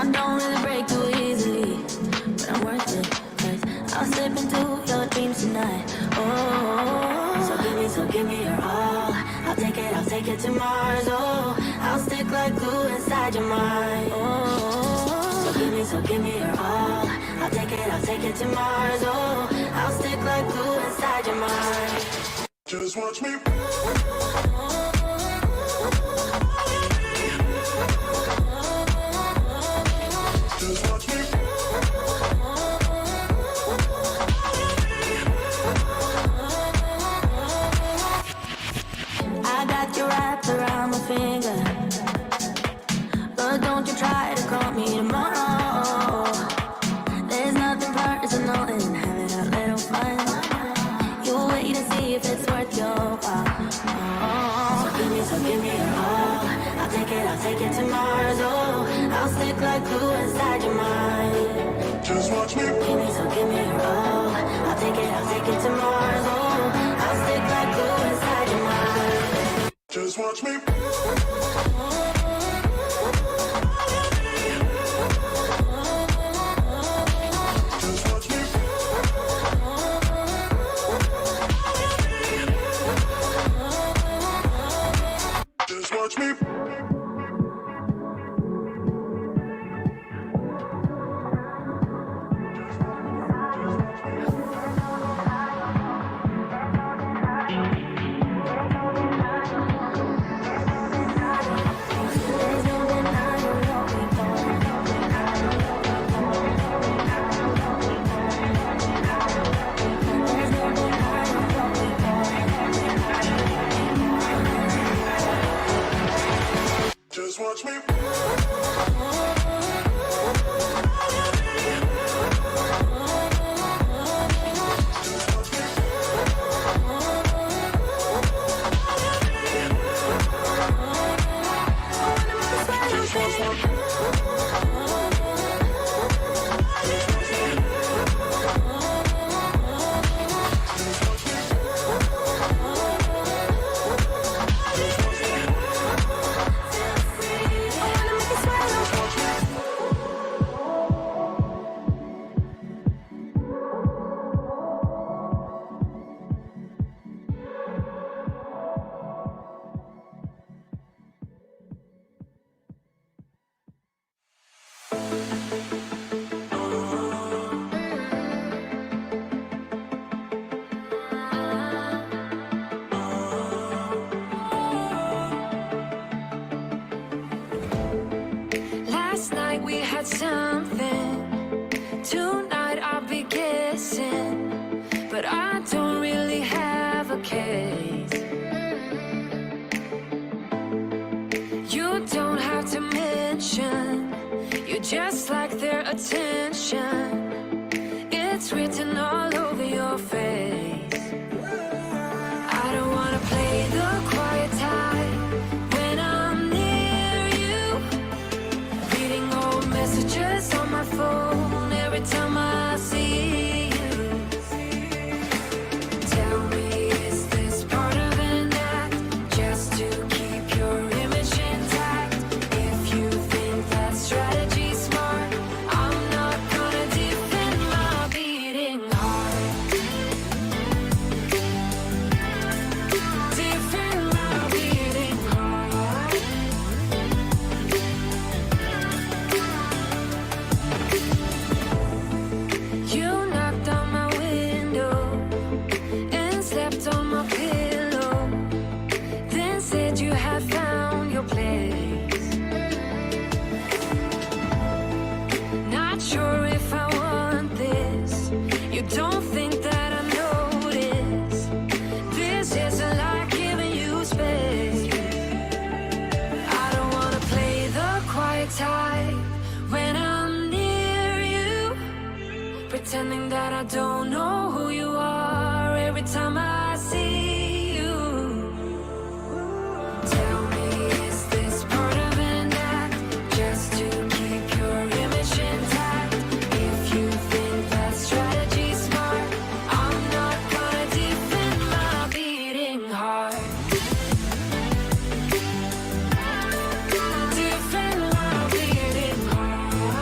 I don't really break too easily, but I'm worth it, 'cause I'll slip into your dreams tonight. Oh, so give me your all. I'll take it to Mars. Oh, I'll stick like glue inside your mind. Oh, so give me your all. I'll take it to Mars. Oh, I'll stick like glue inside your mind. Just watch me. Just watch me. I got you wrapped around my finger, but don't you try to call me tomorrow. There's nothing personal in having a little fun. You'll wait and see if it's worth your while. Oh, so give me your all. I'll take it to Mars. Oh, I'll stick like glue inside your mind. Just watch me. Give me your all. I'll take it to Mars. Oh, I'll stick like glue inside your mind. Just watch me. Just watch me. Just watch me. Just watch me. Last night we had something. Tonight I'll be guessing, but I don't really have a case. You don't have to mention, you just like their attention. It's written all over your face. I don't wanna play the quiet type when I'm near you, reading old messages on my phone every time I see you. Tell me, is this part of an act, just to keep your image intact? If you think that strategy's smart, I'm not gonna defend my beating heart. Defend my beating heart. You knocked on my window and slept on my pillow, then said you had found your place. Not sure if I want this. You don't think that I notice. This isn't like giving you space. I don't wanna play the quiet type when I'm near you, pretending that I don't know who you are every time I see you. Tell me, is this part of an act, just to keep your image intact? If you think that strategy's smart, I'm not gonna defend my beating heart. Defend my beating heart.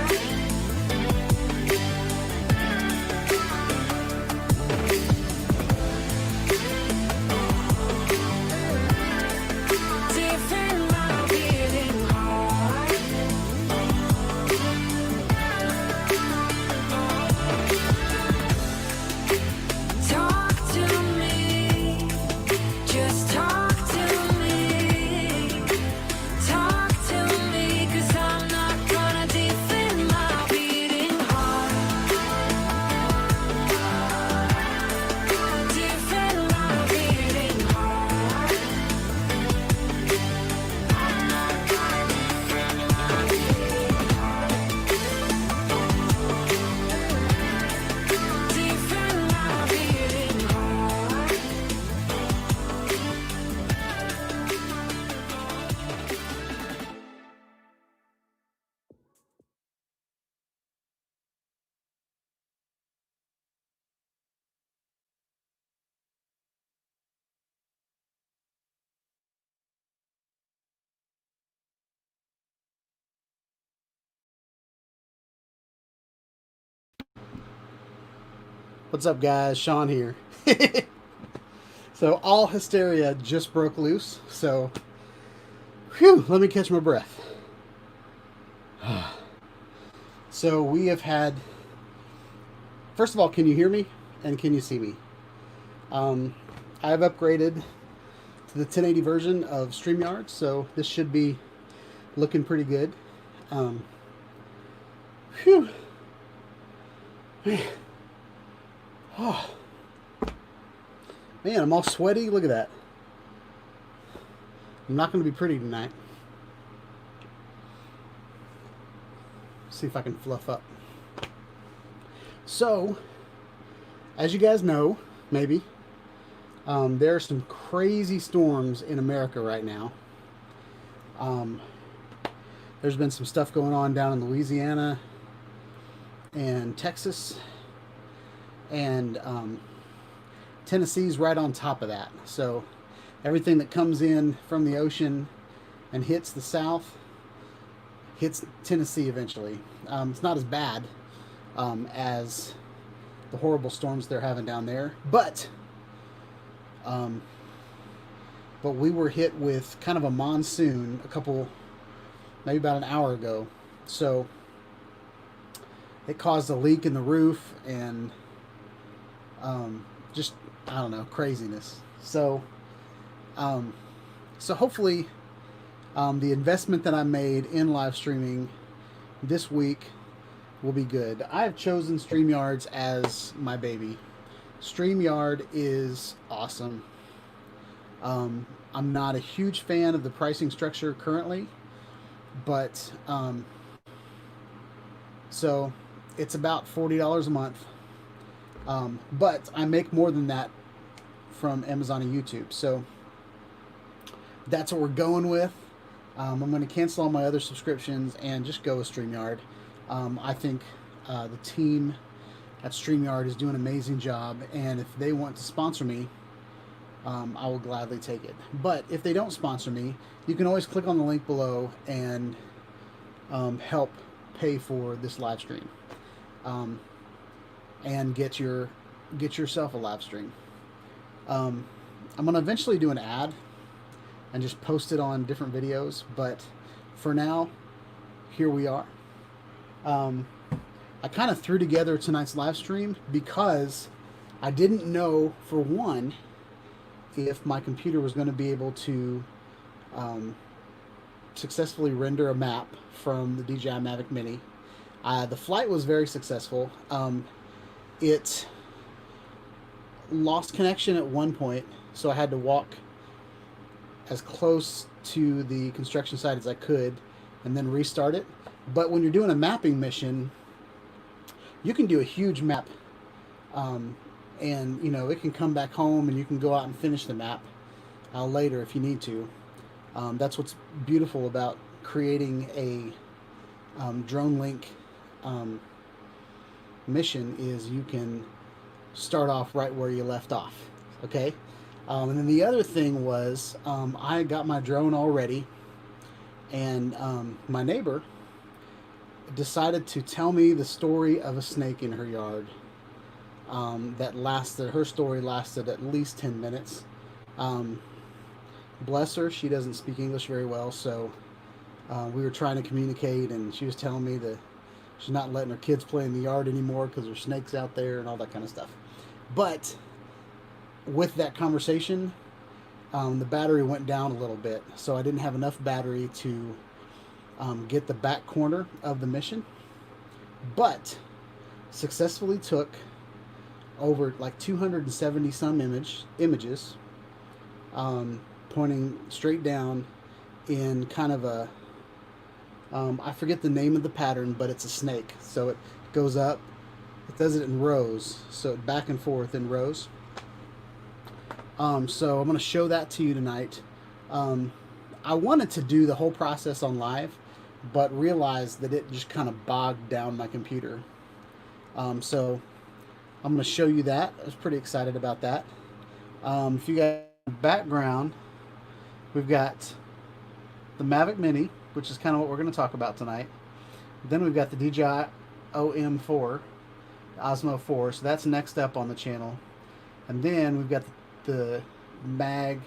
What's up, guys? Sean here. So all hysteria just broke loose. So, whew, let me catch my breath. So we have had. First of all, can you hear me and can you see me? I've upgraded to the 1080 version of StreamYard, so this should be looking pretty good. Whew. Man. Oh. Man, I'm all sweaty. Look at that. I'm not going to be pretty tonight. See if I can fluff up. So, as you guys know, maybe, there are some crazy storms in America right now. There's been some stuff going on down in Louisiana and Texas, and Tennessee's right on top of that. So everything that comes in from the ocean and hits the south hits Tennessee eventually. It's not as bad as the horrible storms they're having down there, but we were hit with kind of a monsoon maybe about an hour ago. So it caused a leak in the roof and just, I don't know, craziness. So hopefully the investment that I made in live streaming this week will be good. I have chosen StreamYards as my baby. StreamYard is awesome. I'm not a huge fan of the pricing structure currently, but so it's about $40 a month. But I make more than that from Amazon and YouTube, so that's what we're going with. I'm going to cancel all my other subscriptions and just go with StreamYard. I think the team at StreamYard is doing an amazing job, and if they want to sponsor me, I will gladly take it. But if they don't sponsor me, you can always click on the link below and help pay for this live stream, and get yourself a live stream. I'm going to eventually do an ad and just post it on different videos, but for now, here we are. I kind of threw together tonight's live stream because I didn't know, for one, if my computer was going to be able to successfully render a map from the DJI Mavic Mini. The flight was very successful. It lost connection at one point, so I had to walk as close to the construction site as I could and then restart it. But when you're doing a mapping mission, you can do a huge map, and it can come back home and you can go out and finish the map later if you need to. That's what's beautiful about creating a Dronelink mission, is you can start off right where you left off. Okay. And then the other thing was, I got my drone all ready, and my neighbor decided to tell me the story of a snake in her yard. Her story lasted at least 10 minutes. Bless her, she doesn't speak English very well, so we were trying to communicate, and she was telling me that she's not letting her kids play in the yard anymore because there's snakes out there and all that kind of stuff. But with that conversation, the battery went down a little bit, so I didn't have enough battery to get the back corner of the mission, but successfully took over like 270 some images, pointing straight down in kind of a I forget the name of the pattern, but it's a snake, so it goes up, it does it in rows, so back and forth in rows. So I'm going to show that to you tonight. I wanted to do the whole process on live, but realized that it just kind of bogged down my computer. So I'm going to show you that. I was pretty excited about that. If you got background, we've got the Mavic Mini, which is kind of what we're going to talk about tonight. Then we've got the DJI OM4. Osmo 4. So that's next up on the channel. And then we've got the Mag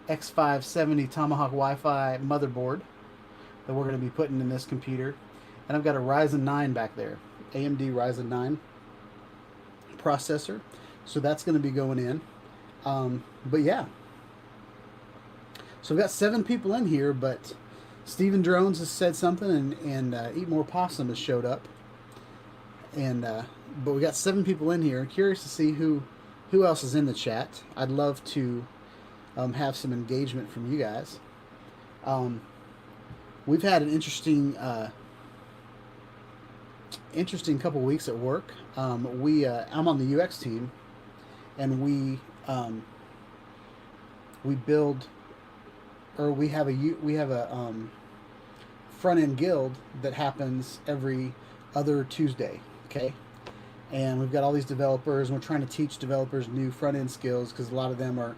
X570 Tomahawk Wi-Fi motherboard that we're going to be putting in this computer. And I've got a Ryzen 9 back there, AMD Ryzen 9 processor. So that's going to be going in. But yeah. So we've got 7 people in here, but Steven Drones has said something, and Eat More Possum has showed up. And but we got 7 people in here. Curious to see who else is in the chat. I'd love to have some engagement from you guys. We've had an interesting couple weeks at work. I'm on the UX team, and we build, or we have a front end guild that happens every other Tuesday. Okay. And we've got all these developers, and we're trying to teach developers new front end skills, because a lot of them are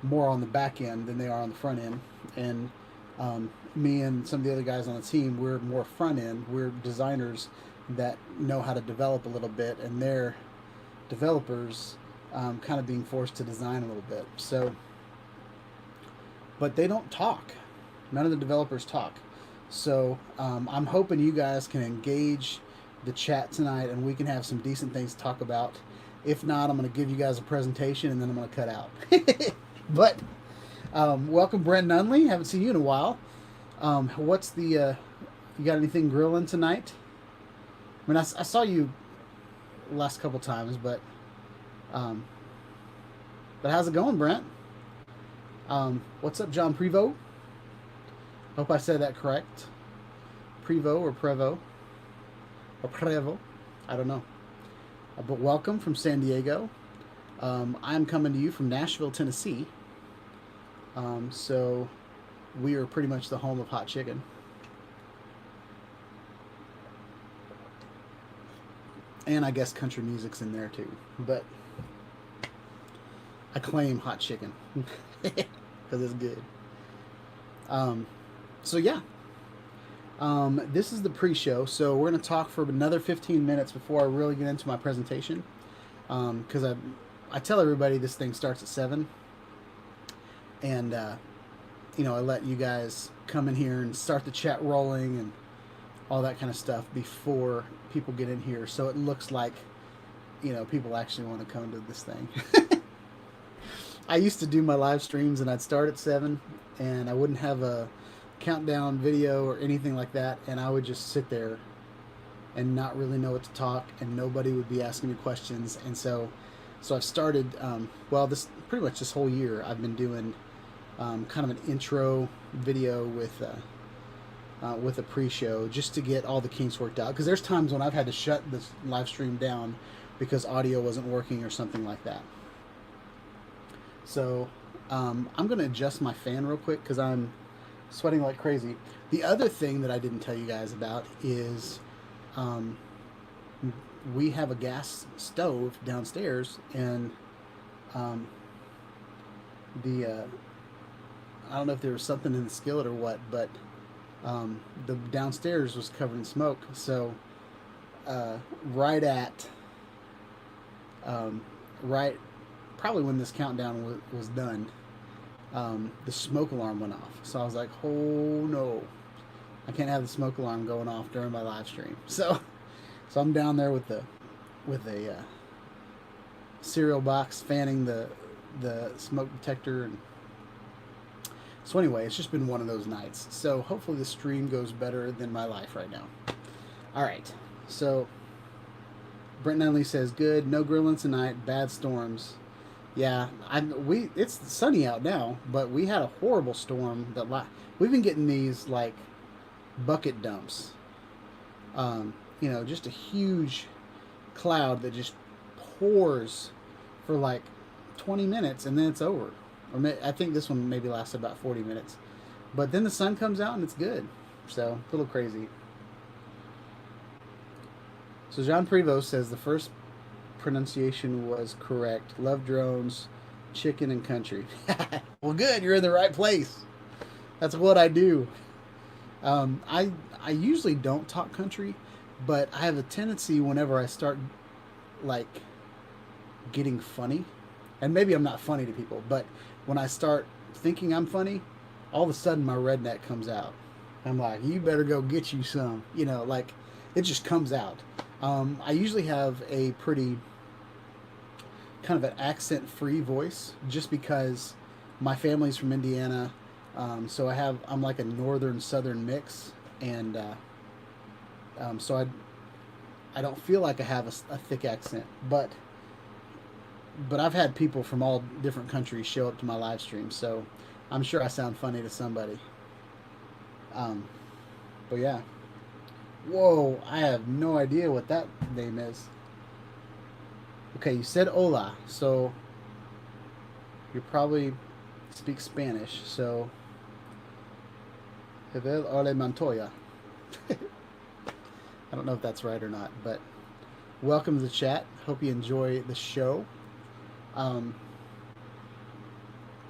more on the back end than they are on the front end. And me and some of the other guys on the team, we're more front end. We're designers that know how to develop a little bit, and they're developers kind of being forced to design a little bit. So, but they don't talk. None of the developers talk. So I'm hoping you guys can engage the chat tonight, and we can have some decent things to talk about. If not, I'm going to give you guys a presentation, and then I'm going to cut out. But welcome, Brent Nunley. Haven't seen you in a while. What's the you got anything grilling tonight? I mean, I saw you last couple times, but how's it going, Brent? What's up, John Prevost? Hope I said that correct. Prevost or Prevo? Or Prevo, I don't know. But welcome from San Diego. I'm coming to you from Nashville, Tennessee. So we are pretty much the home of hot chicken. And I guess country music's in there too. But I claim hot chicken because it's good. So yeah. This is the pre-show, so we're going to talk for another 15 minutes before I really get into my presentation, because I tell everybody this thing starts at 7, and you know, I let you guys come in here and start the chat rolling and all that kind of stuff before people get in here, so it looks like, you know, people actually want to come to this thing. I used to do my live streams, and I'd start at 7, and I wouldn't have a countdown video or anything like that, and I would just sit there and not really know what to talk, and nobody would be asking me questions. And so I've started well, this pretty much this whole year I've been doing kind of an intro video with a pre-show, just to get all the kinks worked out, because there's times when I've had to shut this live stream down because audio wasn't working or something like that. So I'm going to adjust my fan real quick because I'm sweating like crazy. The other thing that I didn't tell you guys about is we have a gas stove downstairs, and I don't know if there was something in the skillet or what, but the downstairs was covered in smoke. So right probably when this countdown was done, the smoke alarm went off. So I was like, oh no, I can't have the smoke alarm going off during my live stream. So I'm down there with a cereal box fanning the smoke detector. And so anyway, it's just been one of those nights. So hopefully the stream goes better than my life right now. All right. So Brent Nunley says, good, no grilling tonight, bad storms. Yeah, it's sunny out now, but we had a horrible storm that we've been getting these like bucket dumps. You know, just a huge cloud that just pours for like 20 minutes and then it's over. Or I think this one maybe lasted about 40 minutes. But then the sun comes out and it's good. So, a little crazy. So Jean Prevost says the first pronunciation was correct. Love drones, chicken, and country. Well, good. You're in the right place. That's what I do. I usually don't talk country, but I have a tendency whenever I start like getting funny, and maybe I'm not funny to people, but when I start thinking I'm funny, all of a sudden my redneck comes out. I'm like, you better go get you some, you know, like it just comes out. I usually have a pretty kind of an accent-free voice, just because my family's from Indiana, so I'm like a northern southern mix, and so I don't feel like I have a thick accent, but I've had people from all different countries show up to my live stream, so I'm sure I sound funny to somebody. But yeah. Whoa, I have no idea what that name is. Okay, you said hola, so you probably speak Spanish, so Hebel Ole Montoya. I don't know if that's right or not, but welcome to the chat. Hope you enjoy the show. But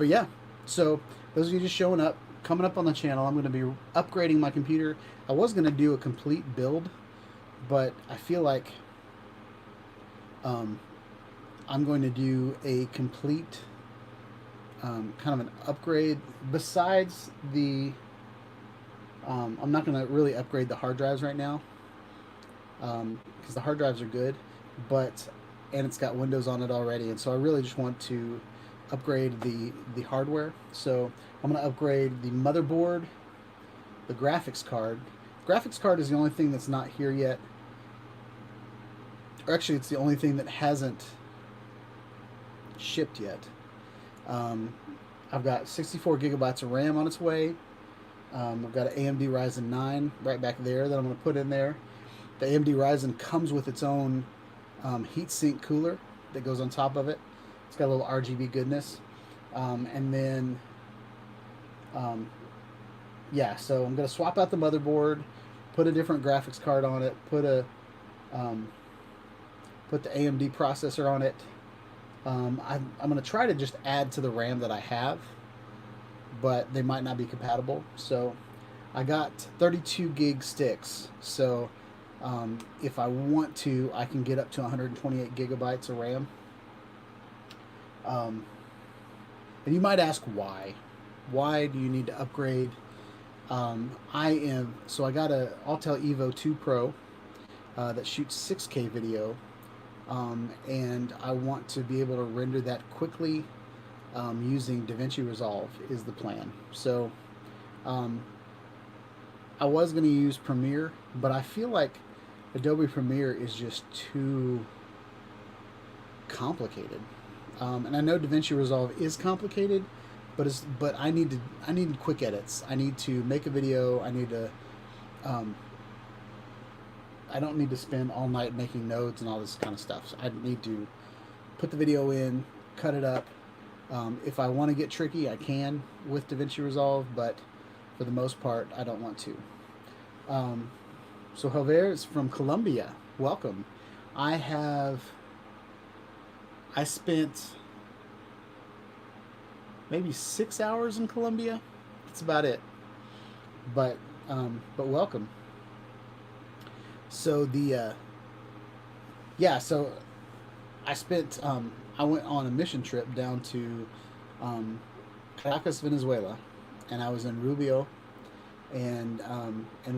yeah, so those of you just showing up, coming up on the channel, I'm going to be upgrading my computer. I was going to do a complete build, but I feel like I'm going to do a complete kind of an upgrade. Besides the, I'm not going to really upgrade the hard drives right now, because the hard drives are good, and it's got Windows on it already, and so I really just want to upgrade the hardware. So I'm going to upgrade the motherboard, the graphics card. Graphics card is the only thing that's not here yet. Or actually, it's the only thing that hasn't shipped yet. I've got 64 gigabytes of RAM on its way. I've got an AMD Ryzen 9 right back there that I'm going to put in there. The AMD Ryzen comes with its own heatsink cooler that goes on top of it. It's got a little RGB goodness. And then, yeah, so I'm going to swap out the motherboard, put a different graphics card on it, put the AMD processor on it. I'm going to try to just add to the RAM that I have, but they might not be compatible. So I got 32 gig sticks. So if I want to, I can get up to 128 gigabytes of RAM. And you might ask why. Why do you need to upgrade? So I got a Autel Evo 2 Pro that shoots 6K video. And I want to be able to render that quickly using DaVinci Resolve is the plan. So I was going to use Premiere, but I feel like Adobe Premiere is just too complicated. And I know DaVinci Resolve is complicated, but I need quick edits. I need to make a video. I need to I don't need to spend all night making notes and all this kind of stuff. So I need to put the video in, cut it up. If I want to get tricky, I can with DaVinci Resolve, but for the most part, I don't want to. So Javier is from Colombia. Welcome. I spent maybe 6 hours in Colombia. That's about it. But welcome. So so I spent, I went on a mission trip down to Caracas, Venezuela, and I was in Rubio, and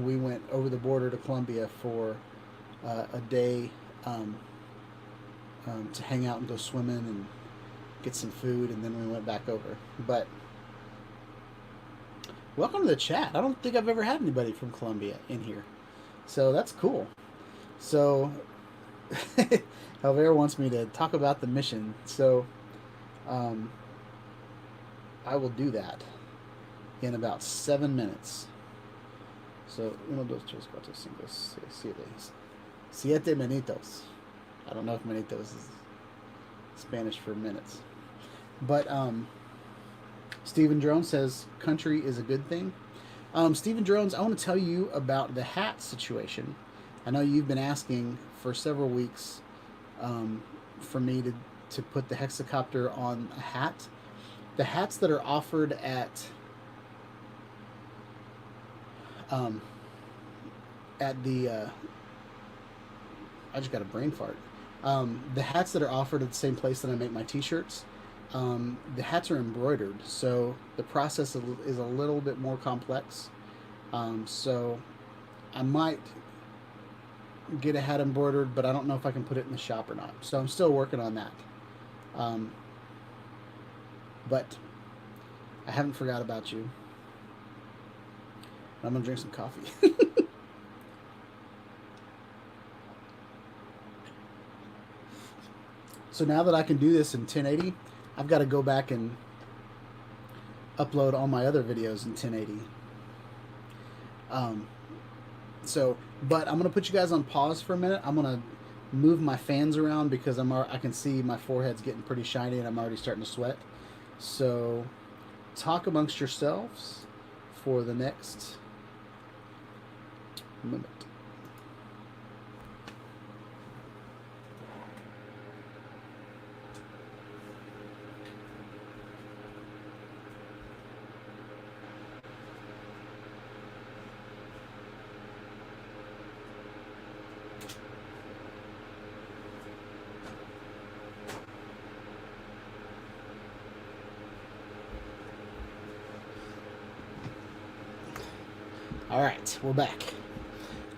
we went over the border to Colombia for a day to hang out and go swimming and get some food, and then we went back over. But welcome to the chat. I don't think I've ever had anybody from Colombia in here. So that's cool. So Javier wants me to talk about the mission. So I will do that in about 7 minutes. So 1, 2, 3, 4, 5, 6, 7 minutos. I don't know if minutos is Spanish for minutes. But Stephen Drone says country is a good thing. Stephen Drones, I want to tell you about the hat situation. I know you've been asking for several weeks for me to put the hexacopter on a hat. The hats that are offered at the I just got a brain fart. The hats that are offered at the same place that I make my t-shirts, the hats are embroidered, so the process is a little bit more complex. So I might get a hat embroidered, but I don't know if I can put it in the shop or not. So I'm still working on that. But I haven't forgot about you. I'm gonna drink some coffee. So now that I can do this in 1080, I've got to go back and upload all my other videos in 1080. But I'm gonna put you guys on pause for a minute. I'm gonna move my fans around because I can see my forehead's getting pretty shiny and I'm already starting to sweat. So talk amongst yourselves for the next minute. All right, we're back.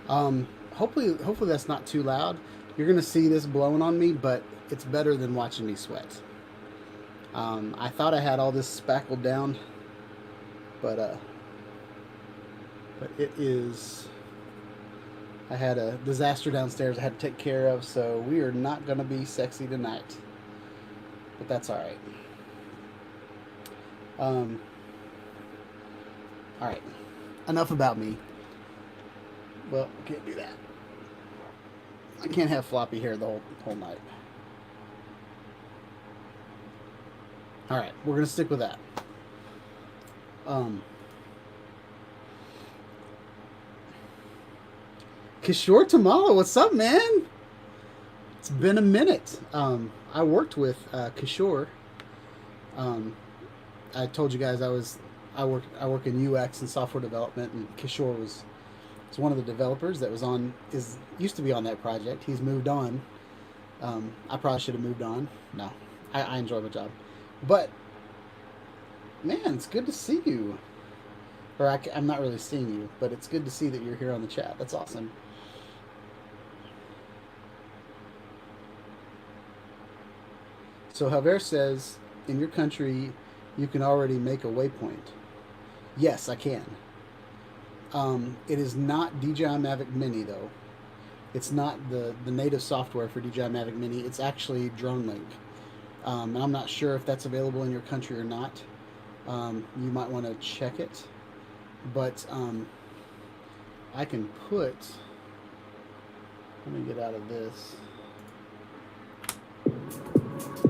Hopefully that's not too loud. You're gonna see this blowing on me, but it's better than watching me sweat. I thought I had all this spackled down, but it is. I had a disaster downstairs I had to take care of, so we are not gonna be sexy tonight. But that's all right. All right. Enough about me. Well, can't do that. I can't have floppy hair the whole night. All right, we're gonna stick with that. Kishore Tamala, what's up, man? It's been a minute. I worked with Kishore. I told you guys I work in UX and software development, and Kishore is one of the developers that used to be on that project. He's moved on. I probably should have moved on. No, I enjoy my job, but man, it's good to see you. Or I'm not really seeing you, but it's good to see that you're here on the chat. That's awesome. So Javier says, in your country, you can already make a waypoint. Yes, I can. It is not DJI Mavic Mini, though. It's not the native software for DJI Mavic Mini. It's actually Dronelink. And I'm not sure if that's available in your country or not. You might want to check it. But I can put... Let me get out of this.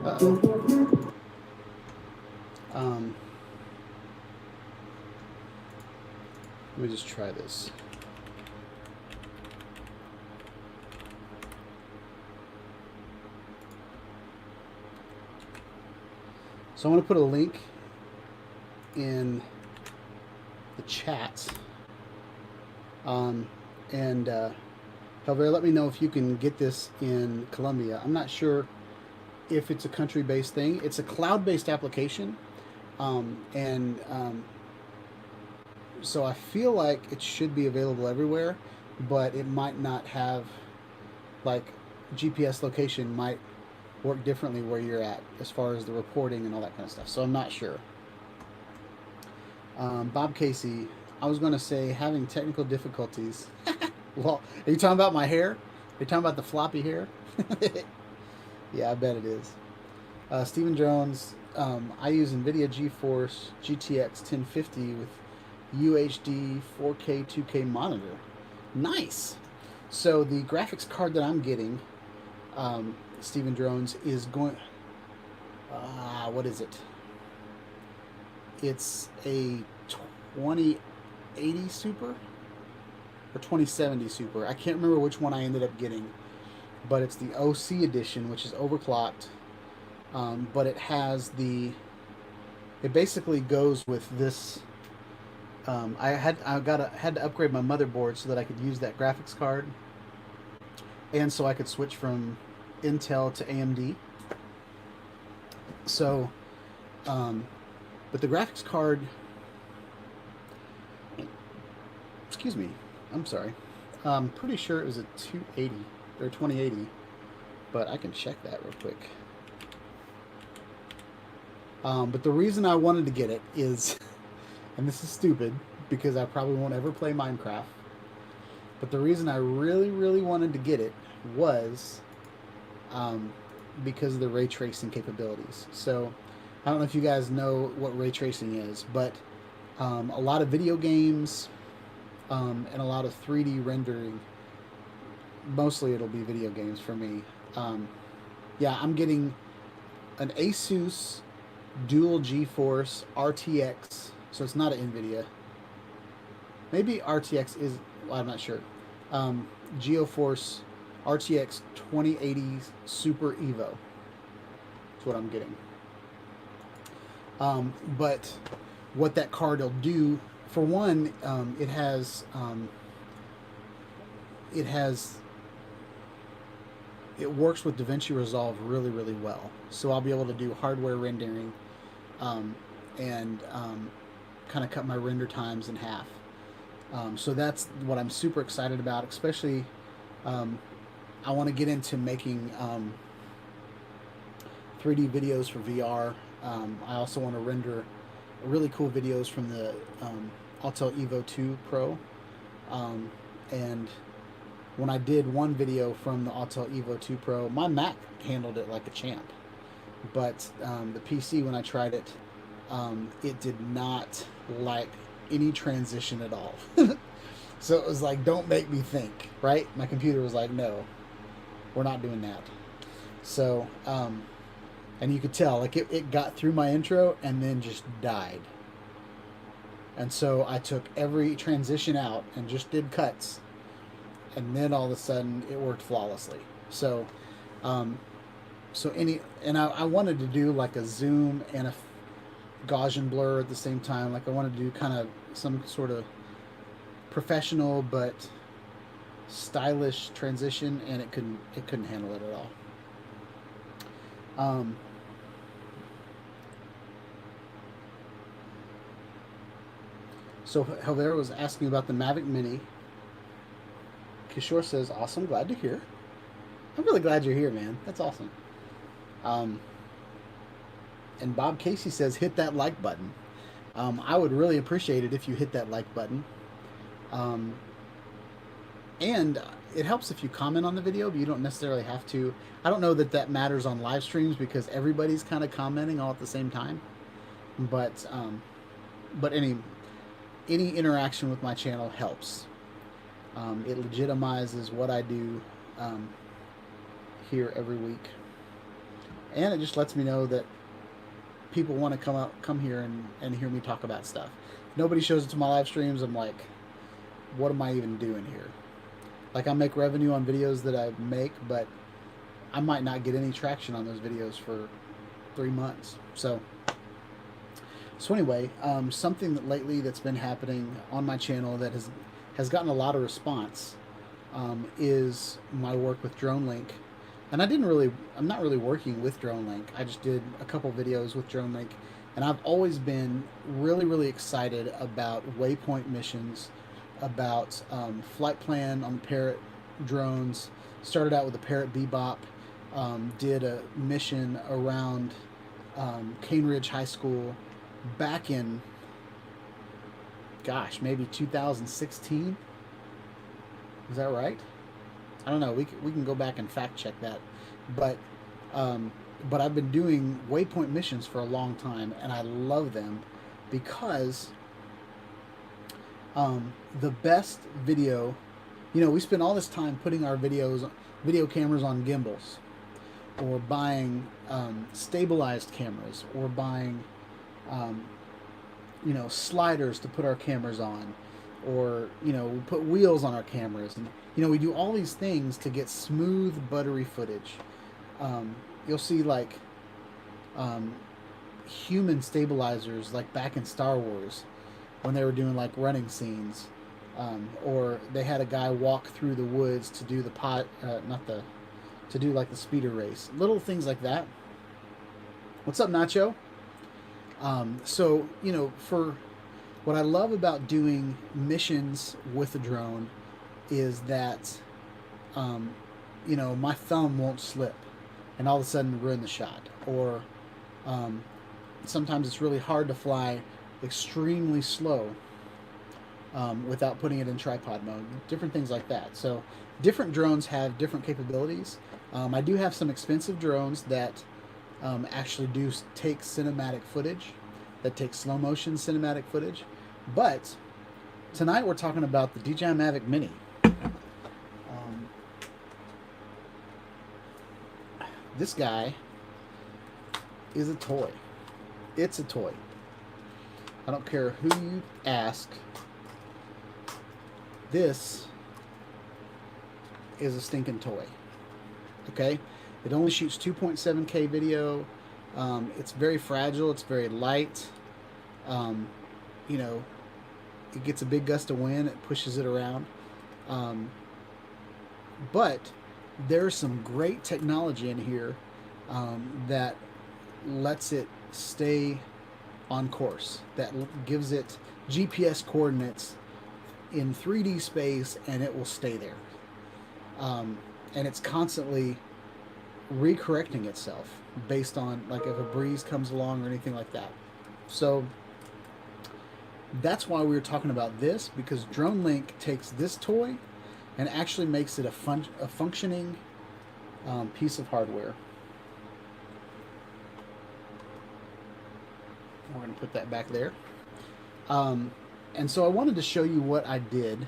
Uh-oh. Let me just try this. So I'm going to put a link in the chat. Javier, let me know if you can get this in Colombia. I'm not sure if it's a country-based thing. It's a cloud-based application. So I feel like it should be available everywhere, but it might not have, like, GPS location might work differently where you're at as far as the reporting and all that kind of stuff. So I'm not sure. Bob Casey, I was going to say having technical difficulties. Well, are you talking about my hair? Are you talking about the floppy hair? Yeah, I bet it is. Stephen Jones, I use NVIDIA GeForce GTX 1050 with UHD 4K 2K monitor. Nice. So the graphics card that I'm getting, Stephen Jones, is going... what is it? It's a 2080 Super? Or 2070 Super. I can't remember which one I ended up getting. But it's the OC edition, which is overclocked. But it has the... It basically goes with this... I had to upgrade my motherboard so that I could use that graphics card, and so I could switch from Intel to AMD. So, but the graphics card, excuse me, I'm sorry. I'm pretty sure it was a 280 or 2080, but I can check that real quick. But the reason I wanted to get it is, and this is stupid because I probably won't ever play Minecraft, but the reason I really, really wanted to get it was because of the ray tracing capabilities. So I don't know if you guys know what ray tracing is, but a lot of video games and a lot of 3D rendering, mostly it'll be video games for me. Yeah, I'm getting an Asus dual GeForce RTX, so it's not an NVIDIA. Maybe RTX is, well, I'm not sure. GeForce RTX 2080 Super Evo. That's what I'm getting. But what that card will do, for one, it works with DaVinci Resolve really, really well. So I'll be able to do hardware rendering and kind of cut my render times in half. So that's what I'm super excited about, especially I want to get into making 3D videos for VR. I also want to render really cool videos from the Autel Evo 2 Pro. And when I did one video from the Autel Evo 2 Pro, my Mac handled it like a champ. But the PC, when I tried it, it did not like any transition at all. So it was like, don't make me think, right? My computer was like, no, we're not doing that. So, and you could tell, like it got through my intro and then just died. And so I took every transition out and just did cuts. And then all of a sudden it worked flawlessly. So, I wanted to do like a zoom and a Gaussian blur at the same time. Like I wanted to do kind of some sort of professional but stylish transition, and it couldn't handle it at all. So Helvera was asking about the Mavic Mini. Kishore says, awesome, glad to hear. I'm really glad you're here, man. That's awesome. And Bob Casey says, hit that like button. I would really appreciate it if you hit that like button. And it helps if you comment on the video, but you don't necessarily have to. I don't know that that matters on live streams because everybody's kind of commenting all at the same time. But any interaction with my channel helps. It legitimizes what I do here every week. And it just lets me know that people want to come here and hear me talk about stuff. If nobody shows up to my live streams, I'm like, what am I even doing here? Like, I make revenue on videos that I make, but I might not get any traction on those videos for 3 months. So anyway, something that lately that's been happening on my channel that has gotten a lot of response is my work with Dronelink. And I'm not really working with Dronelink. I just did a couple videos with Dronelink, and I've always been really, really excited about waypoint missions, about flight plan on the Parrot drones. Started out with the Parrot Bebop, did a mission around Cane Ridge High School back in, gosh, maybe 2016. Is that right? I don't know. We can go back and fact check that, but I've been doing waypoint missions for a long time, and I love them because the best video, we spend all this time putting our video cameras on gimbals, or buying stabilized cameras, or buying sliders to put our cameras on, or we put wheels on our cameras, and we do all these things to get smooth, buttery footage. You'll see like human stabilizers, like back in Star Wars when they were doing like running scenes, or they had a guy walk through the woods to do the to do like the speeder race, little things like that. What's up, Nacho? So, you know, for what I love about doing missions with a drone is that, you know, my thumb won't slip and all of a sudden ruin the shot. Or sometimes it's really hard to fly extremely slow without putting it in tripod mode. Different things like that. So different drones have different capabilities. I do have some expensive drones that actually do take cinematic footage, that take slow motion cinematic footage. But tonight we're talking about the DJI Mavic Mini. This guy is a toy. It's a toy. I don't care who you ask. This is a stinking toy. Okay? It only shoots 2.7K video. It's very fragile. It's very light. You know, it gets a big gust of wind. It pushes it around. But there's some great technology in here that lets it stay on course, that gives it GPS coordinates in 3D space, and it will stay there. And it's constantly recorrecting itself based on, like, if a breeze comes along or anything like that. So that's why we were talking about this, because Dronelink takes this toy and actually makes it a functioning piece of hardware. We're going to put that back there. And so I wanted to show you what I did.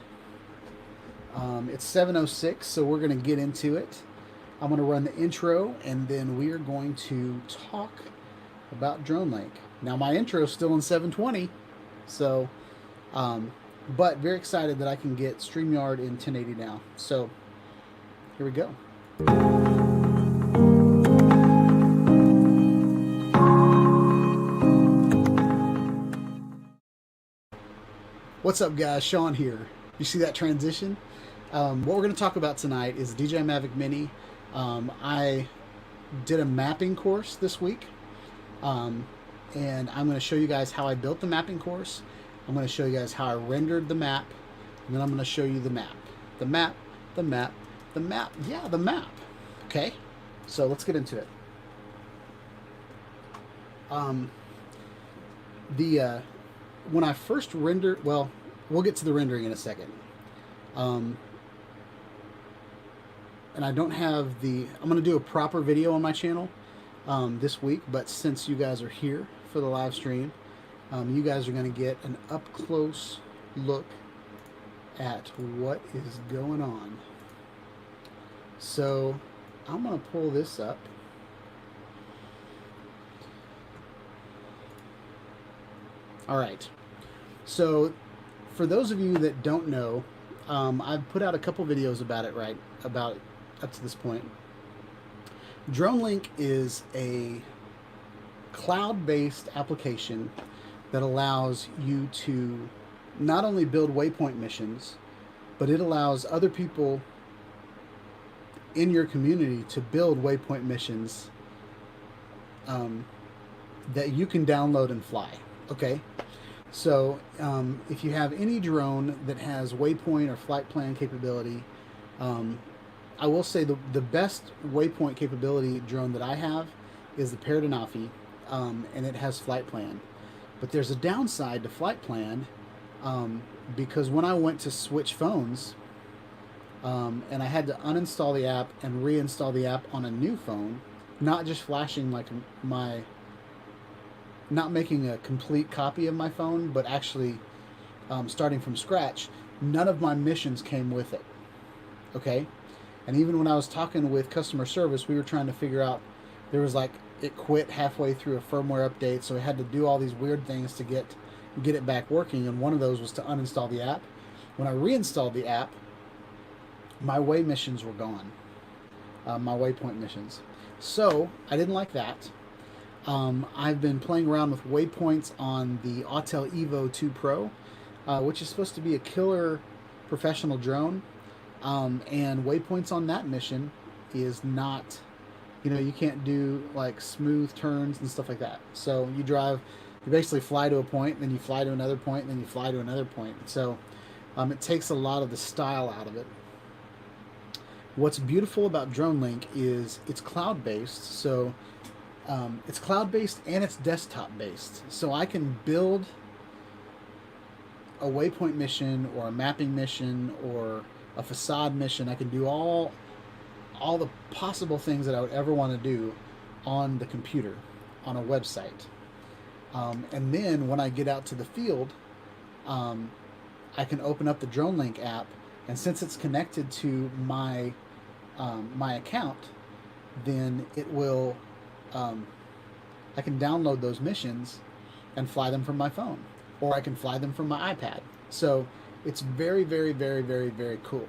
It's 7:06, so we're going to get into it. I'm going to run the intro, and then we are going to talk about Dronelink. Now, my intro is still in 720, so... but very excited that I can get StreamYard in 1080 now. So here we go. What's up, guys? Sean here. You see that transition? What we're going to talk about tonight is the DJI Mavic Mini. I did a mapping course this week, and I'm going to show you guys how I built the mapping course. I'm going to show you guys how I rendered the map, and then I'm going to show you the map. The map, the map, the map. Yeah, the map. Okay, so let's get into it. When I first rendered, well, we'll get to the rendering in a second. And I don't have the, I'm going to do a proper video on my channel this week, but since you guys are here for the live stream, you guys are going to get an up-close look at what is going on. So I'm going to pull this up. All right. So for those of you that don't know, I've put out a couple videos about it, up to this point. Dronelink is a cloud-based application that allows you to not only build waypoint missions, but it allows other people in your community to build waypoint missions that you can download and fly. Okay, so if you have any drone that has waypoint or flight plan capability, I will say the best waypoint capability drone that I have is the Paradinafi, and it has flight plan. But there's a downside to flight plan, because when I went to switch phones, and I had to uninstall the app and reinstall the app on a new phone, not just flashing like not making a complete copy of my phone, but actually starting from scratch, none of my missions came with it. Okay? And even when I was talking with customer service, we were trying to figure out, there was like, it quit halfway through a firmware update, so I had to do all these weird things to get it back working, and one of those was to uninstall the app. When I reinstalled the app, my way missions were gone. My waypoint missions. So, I didn't like that. I've been playing around with waypoints on the Autel Evo 2 Pro, which is supposed to be a killer professional drone. And waypoints on that mission is not, you know, you can't do like smooth turns and stuff like that. So you basically fly to a point, then you fly to another point, then you fly to another point. So it takes a lot of the style out of it. What's beautiful about Dronelink is it's cloud-based. So it's cloud-based and it's desktop-based. So I can build a waypoint mission or a mapping mission or a facade mission. I can do all the possible things that I would ever want to do on the computer, on a website. And then when I get out to the field, I can open up the Dronelink app, and since it's connected to my my account, then it will I can download those missions and fly them from my phone, or I can fly them from my iPad. So it's very, very, very, very, very cool.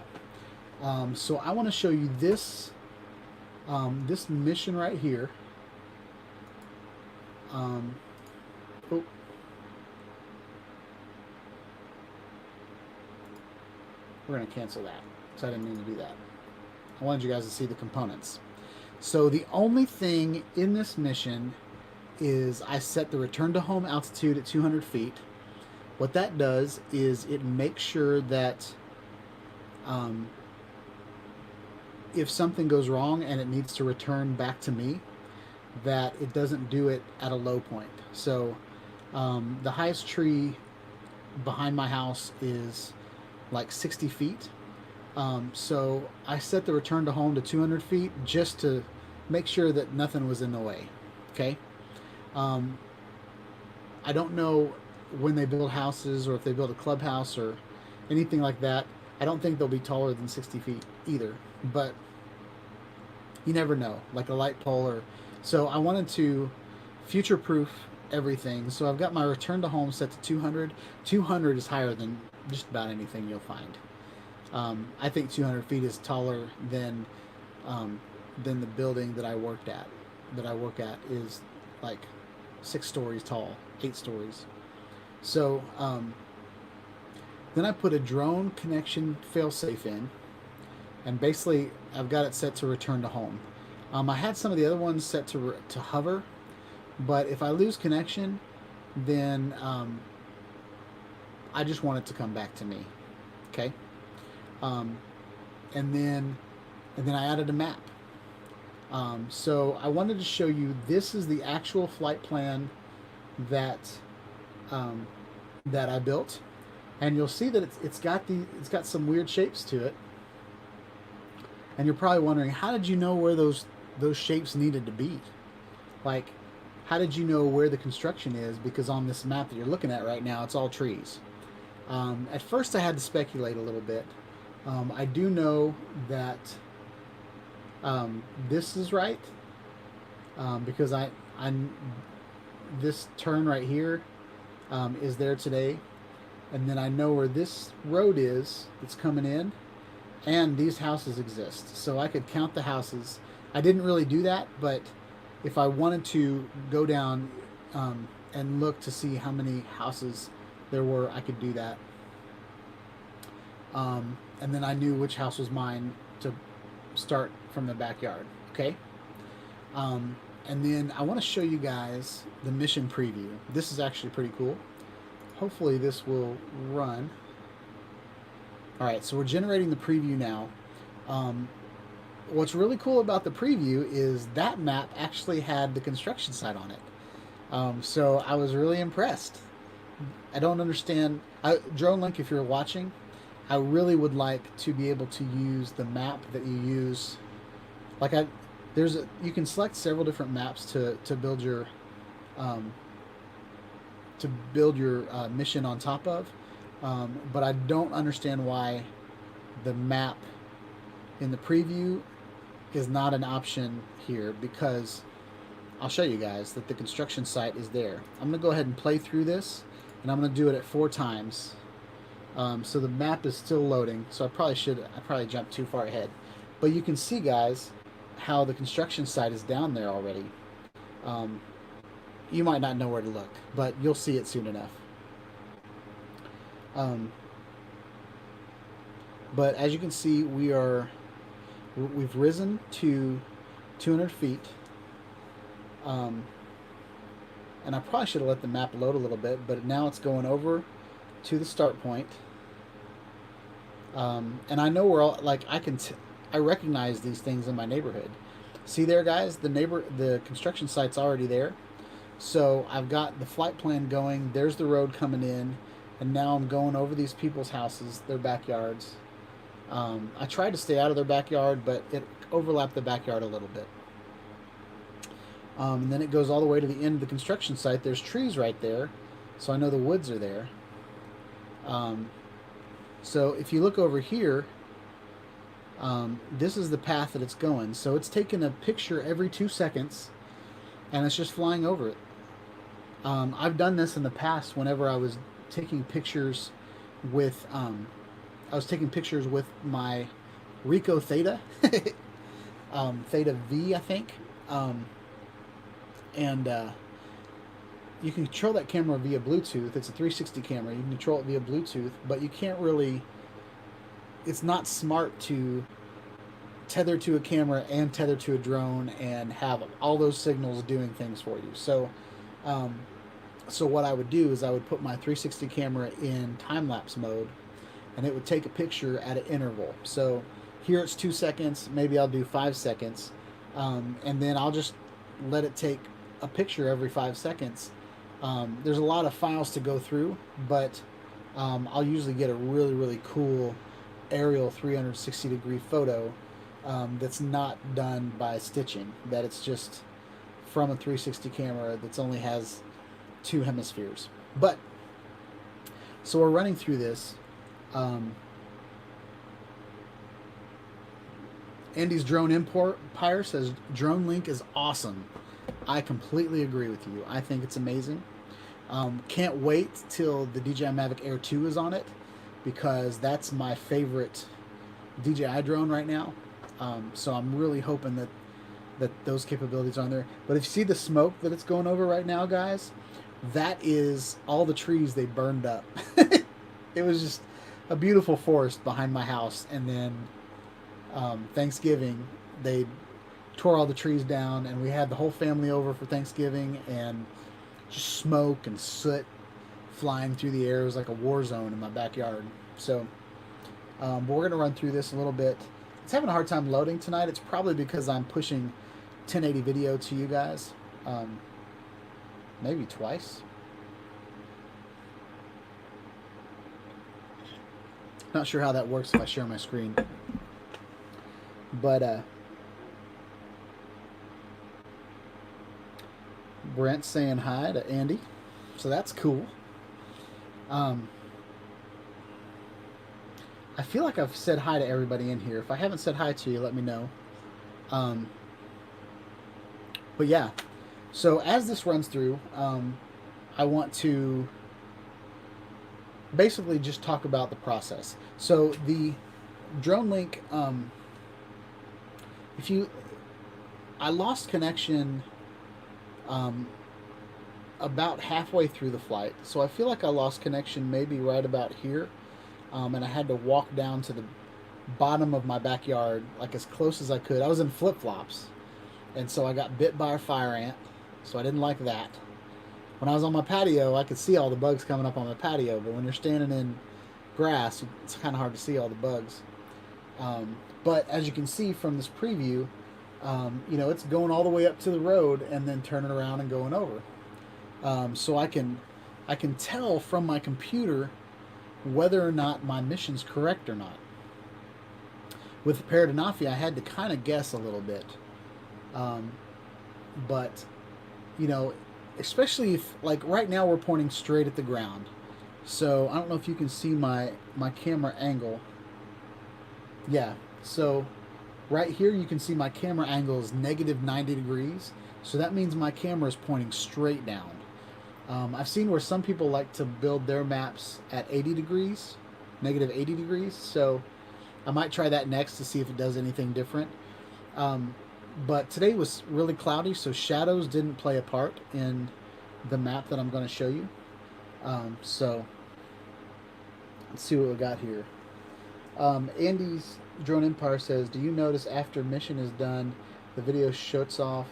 So I want to show you this this mission right here. Oh. We're going to cancel that, so I didn't mean to do that. I wanted you guys to see the components. So the only thing in this mission is I set the return to home altitude at 200 feet. What that does is it makes sure that if something goes wrong and it needs to return back to me, that it doesn't do it at a low point. So the highest tree behind my house is like 60 feet. So I set the return to home to 200 feet just to make sure that nothing was in the way. Okay. I don't know when they build houses or if they build a clubhouse or anything like that. I don't think they'll be taller than 60 feet either, but you never know, like a light pole or... So I wanted to future-proof everything. So I've got my return to home set to 200. 200 is higher than just about anything you'll find. I think 200 feet is taller than the building that I work at is like 6 stories tall, 8 stories. So then I put a drone connection failsafe in, and basically I've got it set to return to home. I had some of the other ones set to hover, but if I lose connection, then I just want it to come back to me. Okay. And then I added a map. So I wanted to show you, this is the actual flight plan that that I built, and you'll see that it's got some weird shapes to it. And you're probably wondering, how did you know where those shapes needed to be? Like, how did you know where the construction is? Because on this map that you're looking at right now, it's all trees. At first I had to speculate a little bit. I do know that this is right, because this turn right here is there today, and then I know where this road is that's coming in, and these houses exist, so I could count the houses. I didn't really do that, but if I wanted to go down and look to see how many houses there were, I could do that. And then I knew which house was mine to start from the backyard. Okay. And then I want to show you guys the mission preview. This is actually pretty cool. Hopefully this will run. All right, so we're generating the preview now. What's really cool about the preview is that map actually had the construction site on it. So I was really impressed. I don't understand. Dronelink, if you're watching, I really would like to be able to use the map that you use. Like you can select several different maps to build your mission on top of, but I don't understand why the map in the preview is not an option here, because I'll show you guys that the construction site is there. I'm going to go ahead and play through this, and I'm going to do it at 4 times. So the map is still loading, so I probably jumped too far ahead. But you can see, guys, how the construction site is down there already. You might not know where to look, but you'll see it soon enough. But as you can see, we're we've risen to 200 feet. And I probably should have let the map load a little bit, but now it's going over to the start point. And I know we're all like I recognize these things in my neighborhood. See there, guys, the construction site's already there. So I've got the flight plan going. There's the road coming in, and now I'm going over these people's houses, their backyards. I tried to stay out of their backyard, but it overlapped the backyard a little bit. And then it goes all the way to the end of the construction site. There's trees right there, so I know the woods are there. So if you look over here, this is the path that it's going. So it's taking a picture every 2 seconds, and it's just flying over it. I've done this in the past whenever I was taking pictures with my Ricoh Theta, Theta V, I think. And you can control that camera via Bluetooth. It's a 360 camera. You can control it via Bluetooth, but you can't really... It's not smart to tether to a camera and tether to a drone and have all those signals doing things for you. So what I would do is I would put my 360 camera in time-lapse mode, and it would take a picture at an interval. So here it's 2 seconds. Maybe I'll do 5 seconds. And then I'll just let it take a picture every 5 seconds. There's a lot of files to go through, but I'll usually get a really, really cool aerial 360-degree photo that's not done by stitching, that it's just from a 360 camera that only has 2 hemispheres. But so we're running through this. Andy's Drone Empire says Dronelink is awesome. I completely agree with you. I think it's amazing. Can't wait till the DJI Mavic Air 2 is on it, because that's my favorite DJI drone right now. So I'm really hoping that those capabilities are on there. But if you see the smoke that it's going over right now, guys, that is all the trees they burned up. It was just a beautiful forest behind my house, and then Thanksgiving they tore all the trees down, and we had the whole family over for Thanksgiving, and just smoke and soot flying through the air. It was like a war zone in my backyard. So but we're going to run through this a little bit. It's having a hard time loading tonight. It's probably because I'm pushing 1080 video to you guys. Maybe twice. Not sure how that works if I share my screen. But Brent's saying hi to Andy, so that's cool. I feel like I've said hi to everybody in here. If I haven't said hi to you, let me know. But yeah, so as this runs through, I want to basically just talk about the process. So the Dronelink, I lost connection about halfway through the flight, so I feel like I lost connection maybe right about here, and I had to walk down to the bottom of my backyard, like as close as I could. I was in flip-flops, and so I got bit by a fire ant, so I didn't like that. When I was on my patio, I could see all the bugs coming up on my patio, but when you're standing in grass, it's kind of hard to see all the bugs. But as you can see from this preview, you know, it's going all the way up to the road and then turning around and going over. So I can tell from my computer whether or not my mission's correct or not. With the Paradinafi, I had to kind of guess a little bit. But, you know, especially if, like right now we're pointing straight at the ground. So I don't know if you can see my camera angle. Yeah, so right here you can see my camera angle is negative 90 degrees. So that means my camera is pointing straight down. I've seen where some people like to build their maps at 80 degrees, negative 80 degrees. So I might try that next to see if it does anything different. But today was really cloudy, so shadows didn't play a part in the map that I'm going to show you. So let's see what we got here. Andy's Drone Empire says, do you notice after mission is done, the video shuts off?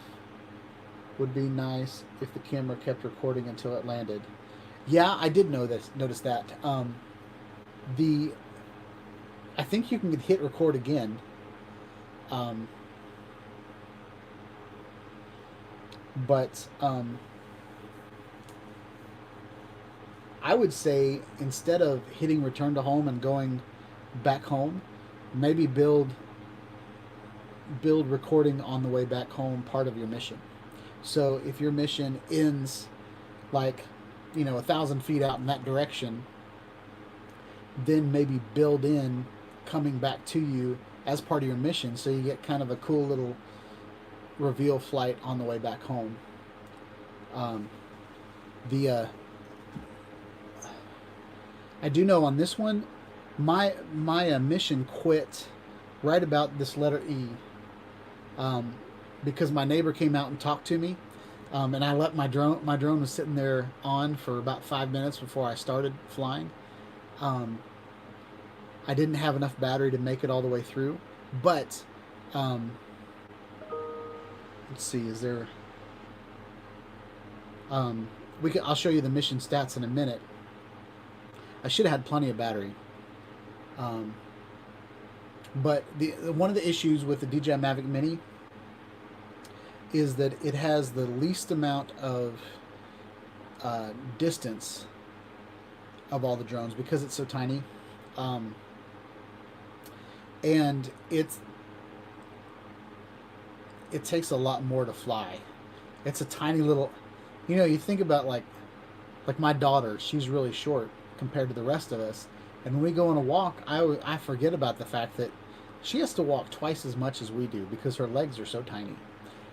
Would be nice if the camera kept recording until it landed. Yeah, I did notice that. I think you can hit record again. But I would say instead of hitting return to home and going back home, maybe build recording on the way back home part of your mission. So if your mission ends like 1,000 feet out in that direction, then maybe build in coming back to you as part of your mission, so you get kind of a cool little reveal flight on the way back home. I do know on this one, my mission quit right about this letter E, because my neighbor came out and talked to me, and I let my drone was sitting there on for about 5 minutes before I started flying. I didn't have enough battery to make it all the way through, but let's see, is there I'll show you the mission stats in a minute. I should have had plenty of battery. But one of the issues with the DJI Mavic Mini is that it has the least amount of distance of all the drones because it's so tiny. And it takes a lot more to fly. It's a tiny little, you think about like my daughter, she's really short compared to the rest of us. And when we go on a walk, I forget about the fact that she has to walk twice as much as we do because her legs are so tiny.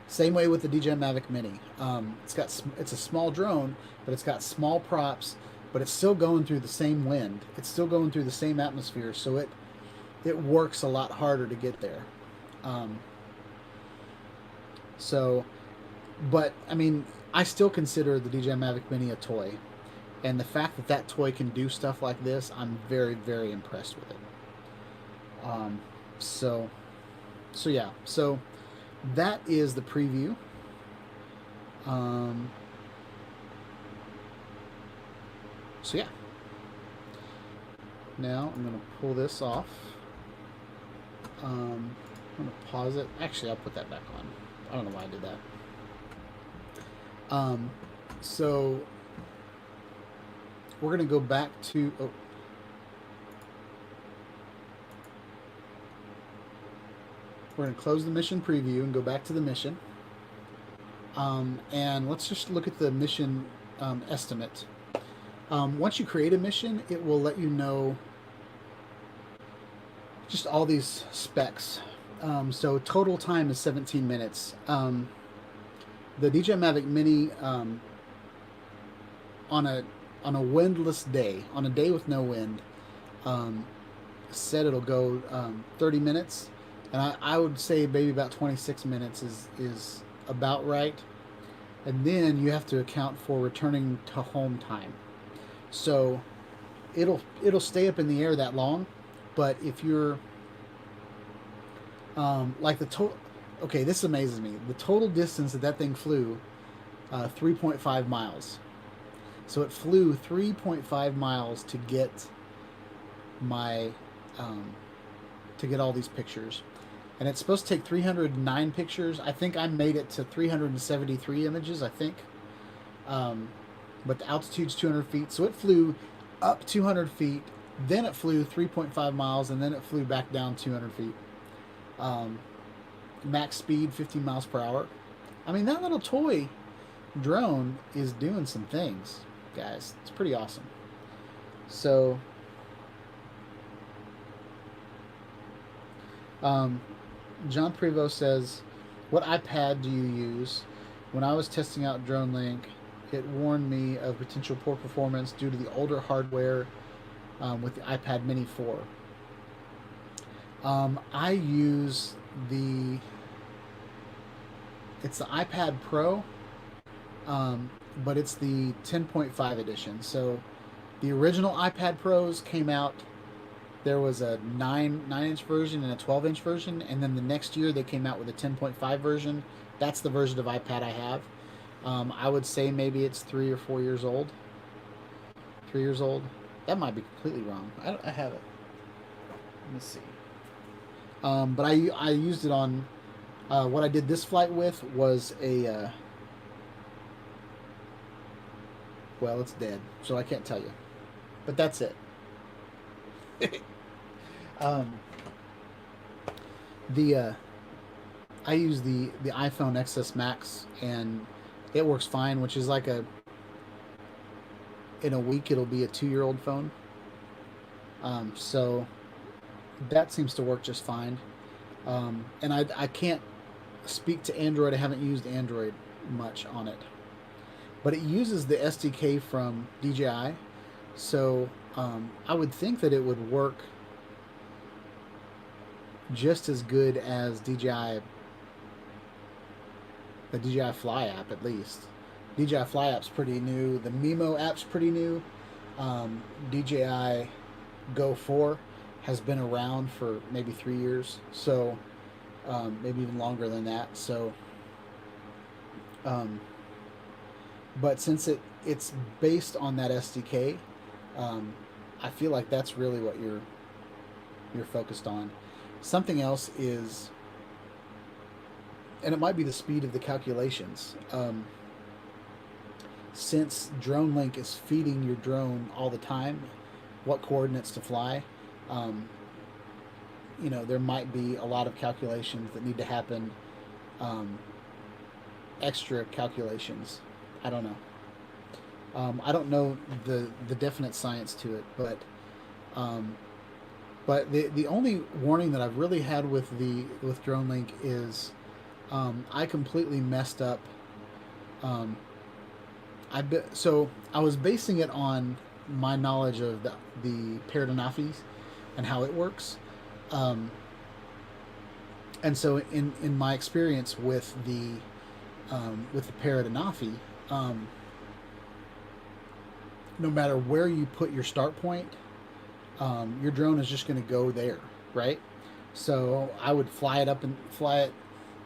Same way with the DJI Mavic Mini. It's a small drone, but it's got small props, but it's still going through the same wind. It's still going through the same atmosphere, so it works a lot harder to get there. But I mean, I still consider the DJI Mavic Mini a toy. And the fact that that toy can do stuff like this, I'm very, very impressed with it. So yeah. So that is the preview. So yeah. Now I'm going to pull this off. I'm going to pause it. Actually, I'll put that back on. I don't know why I did that. So we're going to go back to... We're going to close the mission preview and go back to the mission. And let's just look at the mission estimate. Once you create a mission, it will let you know just all these specs. So total time is 17 minutes. The DJI Mavic Mini, on a windless day, on a day with no wind, said it'll go 30 minutes. And I would say maybe about 26 minutes is about right. And then you have to account for returning to home time. So it'll stay up in the air that long. But if you're like the total, okay, this amazes me. The total distance that thing flew, 3.5 miles. So it flew 3.5 miles to get my to get all these pictures. And it's supposed to take 309 pictures. I think I made it to 373 images, I think. But the altitude's 200 feet. So it flew up 200 feet. Then it flew 3.5 miles. And then it flew back down 200 feet. Max speed, 15 miles per hour. I mean, that little toy drone is doing some things, guys. It's pretty awesome. So... John Prevost says, what iPad do you use? When I was testing out Dronelink, it warned me of potential poor performance due to the older hardware with the iPad Mini 4. I use it's the iPad Pro, but it's the 10.5 edition. So the original iPad Pros came out there was a 9-inch version and a 12-inch version, and then the next year they came out with a 10.5 version. That's the version of iPad I have. I would say maybe it's 3 or 4 years old. 3 years old. That might be completely wrong. I have it. Let me see. But I used it on. What I did this flight with was a. Well, it's dead, so I can't tell you. But that's it. I use the iPhone XS Max, and it works fine, which is like in a week it'll be a 2-year-old phone. So that seems to work just fine. And I can't speak to Android. I haven't used Android much on it, but it uses the SDK from DJI, so I would think that it would work just as good as the DJI Fly app, at least. DJI Fly app's pretty new. The Mimo app's pretty new. DJI Go 4 has been around for maybe 3 years, so maybe even longer than that. So, but since it's based on that SDK, I feel like that's really what you're focused on. Something else is, and it might be the speed of the calculations. Since Dronelink is feeding your drone all the time what coordinates to fly, there might be a lot of calculations that need to happen, extra calculations. I don't know. I don't know the definite science to it, but the only warning that I've really had with Dronelink is I completely messed up. So I was basing it on my knowledge of the Paradanafi and how it works. And so in my experience with the Paradanafi, no matter where you put your start point, your drone is just going to go there, right? So I would fly it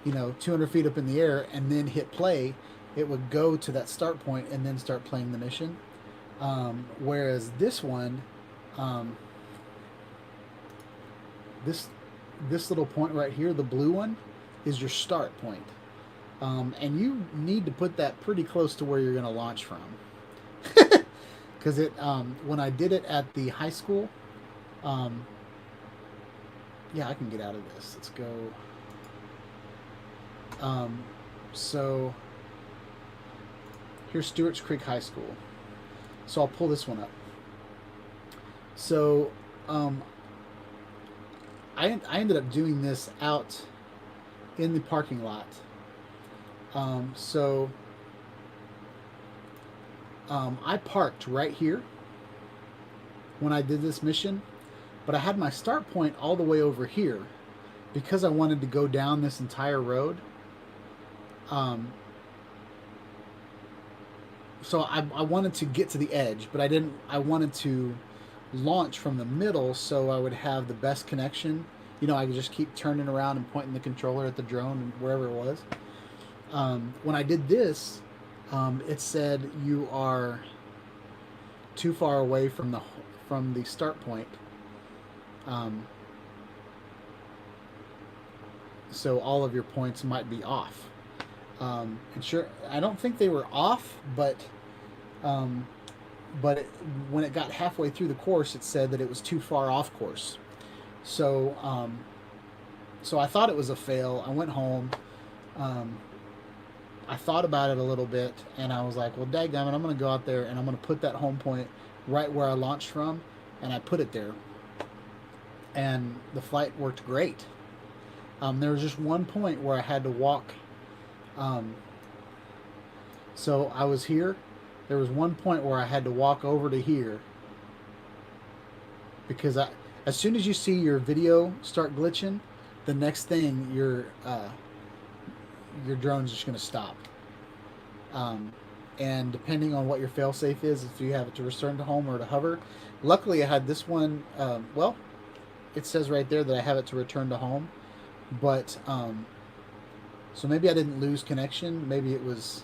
200 feet up in the air and then hit play. It would go to that start point and then start playing the mission. Whereas this one, this little point right here, the blue one, is your start point. And you need to put that pretty close to where you're going to launch from. Because when I did it at the high school, yeah, I can get out of this. Let's go. So here's Stewart's Creek High School. So I'll pull this one up. So I ended up doing this out in the parking lot. I parked right here when I did this mission, but I had my start point all the way over here because I wanted to go down this entire road. So I wanted to get to the edge, but I wanted to launch from the middle so I would have the best connection. I could just keep turning around and pointing the controller at the drone and wherever it was. When I did this, it said you are too far away from the start point. So all of your points might be off. And sure, I don't think they were off, but when it got halfway through the course, it said that it was too far off course. So I thought it was a fail. I went home. I thought about it a little bit, and I was like, well, dadgummit, I'm going to go out there, and I'm going to put that home point right where I launched from, and I put it there. And the flight worked great. There was just one point where I had to walk. So I was here. There was one point where I had to walk over to here because as soon as you see your video start glitching, the next thing your drone's just going to stop. And depending on what your failsafe is, if you have it to return to home or to hover. Luckily, I had this one. Well, it says right there that I have it to return to home, but so maybe I didn't lose connection. Maybe it was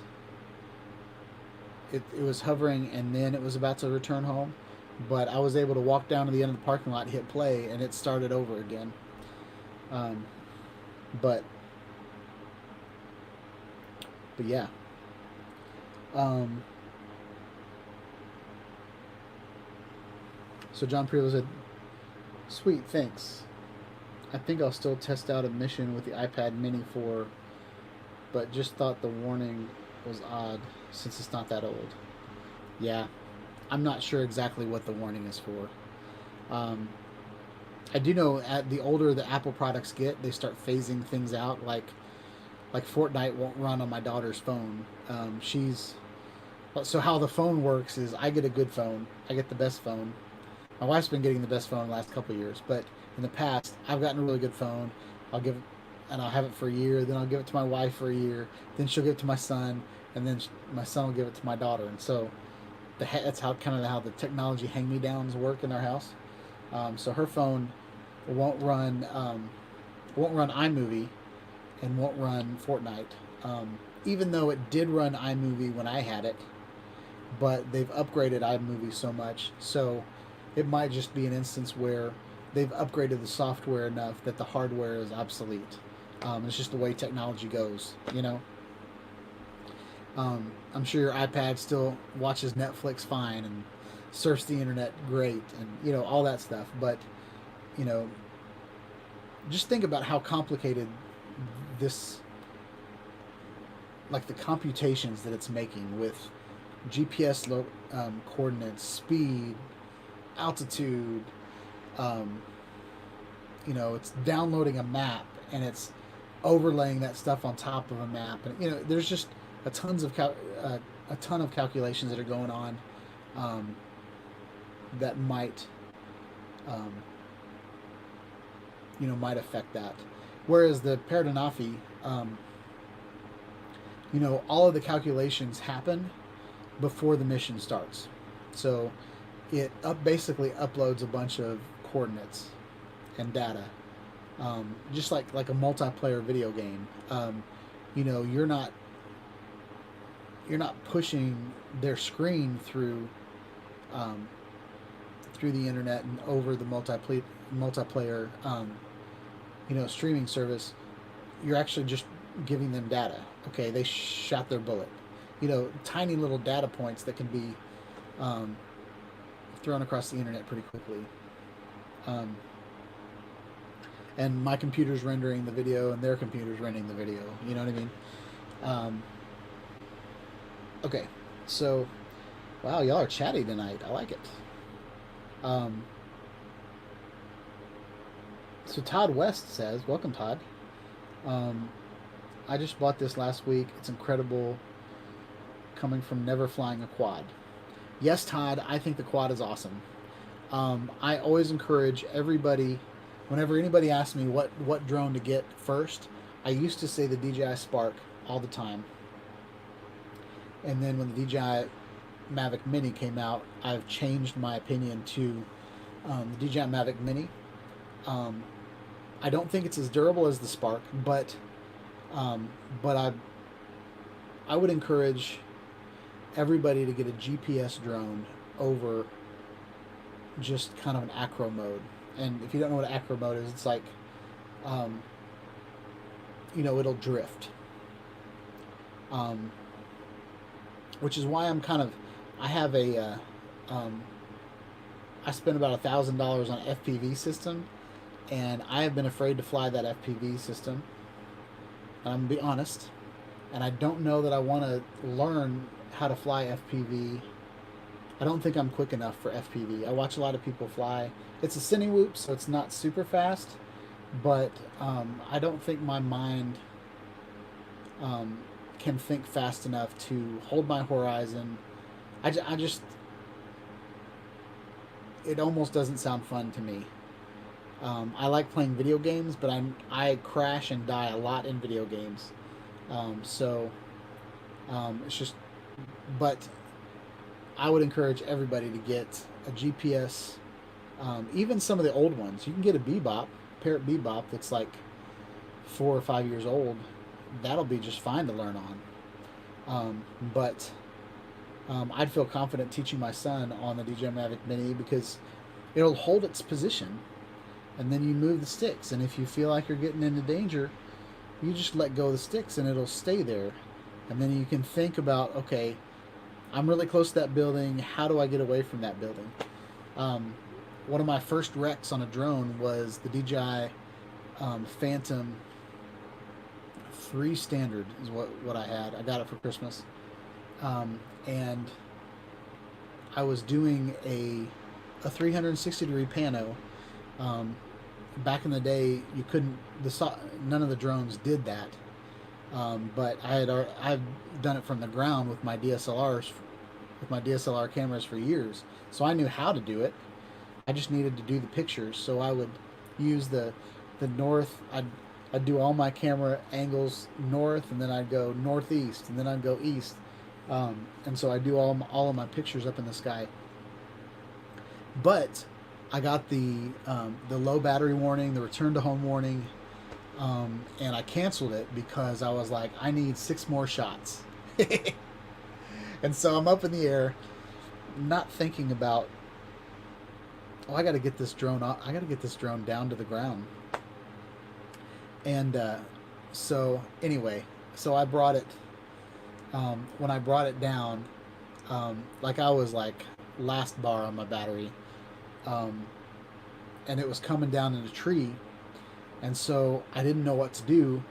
it was hovering and then it was about to return home. But I was able to walk down to the end of the parking lot, hit play, and it started over again. Um, but yeah. Um, so John Priolo said, "Sweet, thanks. I think I'll still test out a mission with the iPad Mini 4, but just thought the warning was odd since it's not that old." Yeah, I'm not sure exactly what the warning is for. I do know the older the Apple products get, they start phasing things out. Like Fortnite won't run on my daughter's phone. So how the phone works is I get a good phone. I get the best phone. My wife's been getting the best phone the last couple of years, but in the past I've gotten a really good phone. I'll have it for a year. Then I'll give it to my wife for a year. Then she'll give it to my son, and then my son will give it to my daughter. And so that's how the technology hand-me-downs work in our house. So her phone won't run iMovie and won't run Fortnite, even though it did run iMovie when I had it. But they've upgraded iMovie so much, so it might just be an instance where they've upgraded the software enough that the hardware is obsolete. It's just the way technology goes, you know. I'm sure your iPad still watches Netflix fine and surfs the internet great, and you know all that stuff. But you know, just think about how complicated this, like the computations that it's making with GPS coordinates, speed, altitude. You know, it's downloading a map and it's overlaying that stuff on top of a map, and you know, there's just a ton of calculations that are going on that might might affect that. Whereas the Paradinafi, you know, all of the calculations happen before the mission starts. So it basically uploads a bunch of coordinates and data, just like a multiplayer video game. You know, you're not pushing their screen through the internet and over the multiplayer streaming service. You're actually just giving them data. Okay, they shot their bullet. You know, tiny little data points that can be thrown across the internet pretty quickly. And my computer's rendering the video and their computer's rendering the video. You know what I mean? Okay, so, wow, y'all are chatty tonight. I like it. So Todd West says, welcome, Todd. I just bought this last week. It's incredible, coming from never flying a quad. Yes, Todd, I think the quad is awesome. I always encourage everybody, whenever anybody asks me what drone to get first, I used to say the DJI Spark all the time. And then when the DJI Mavic Mini came out, I've changed my opinion to the DJI Mavic Mini. I don't think it's as durable as the Spark, but I would encourage everybody to get a GPS drone over just kind of an acro mode. And if you don't know what acro mode is, it's like, it'll drift. Which is why I have I spent about $1,000 on an FPV system, and I have been afraid to fly that FPV system. And I'm going to be honest, and I don't know that I want to learn how to fly FPV. I don't think I'm quick enough for FPV. I watch a lot of people fly. It's a Cinewhoop, so it's not super fast, but I don't think my mind can think fast enough to hold my horizon. I just, it almost doesn't sound fun to me. I like playing video games, but I crash and die a lot in video games. It's just, but I would encourage everybody to get a GPS Even some of the old ones, you can get a bebop, parrot bebop that's like 4 or 5 years old. That'll be just fine to learn on. But I'd feel confident teaching my son on the DJI Mavic Mini because it'll hold its position, and then you move the sticks. And if you feel like you're getting into danger, you just let go of the sticks and it'll stay there. And then you can think about, okay, I'm really close to that building. How do I get away from that building? One of my first wrecks on a drone was the DJI Phantom 3 Standard is what I had. I got it for Christmas. And I was doing a 360-degree pano. Back in the day, you couldn't. None of the drones did that. But I've done it from the ground with my DSLRs, with my DSLR cameras for years. So I knew how to do it. I just needed to do the pictures. So I would use the north. I'd do all my camera angles north, and then I'd go northeast, and then I'd go east. And so I do all of my pictures up in the sky. But I got the low battery warning, the return to home warning, and I canceled it because I was like, I need 6 more shots. And so I'm up in the air, not thinking about, I got to get this drone. I got to get this drone down to the ground. And so anyway, so I brought it. When I brought it down, like I was like last bar on my battery, and it was coming down in a tree, and so I didn't know what to do.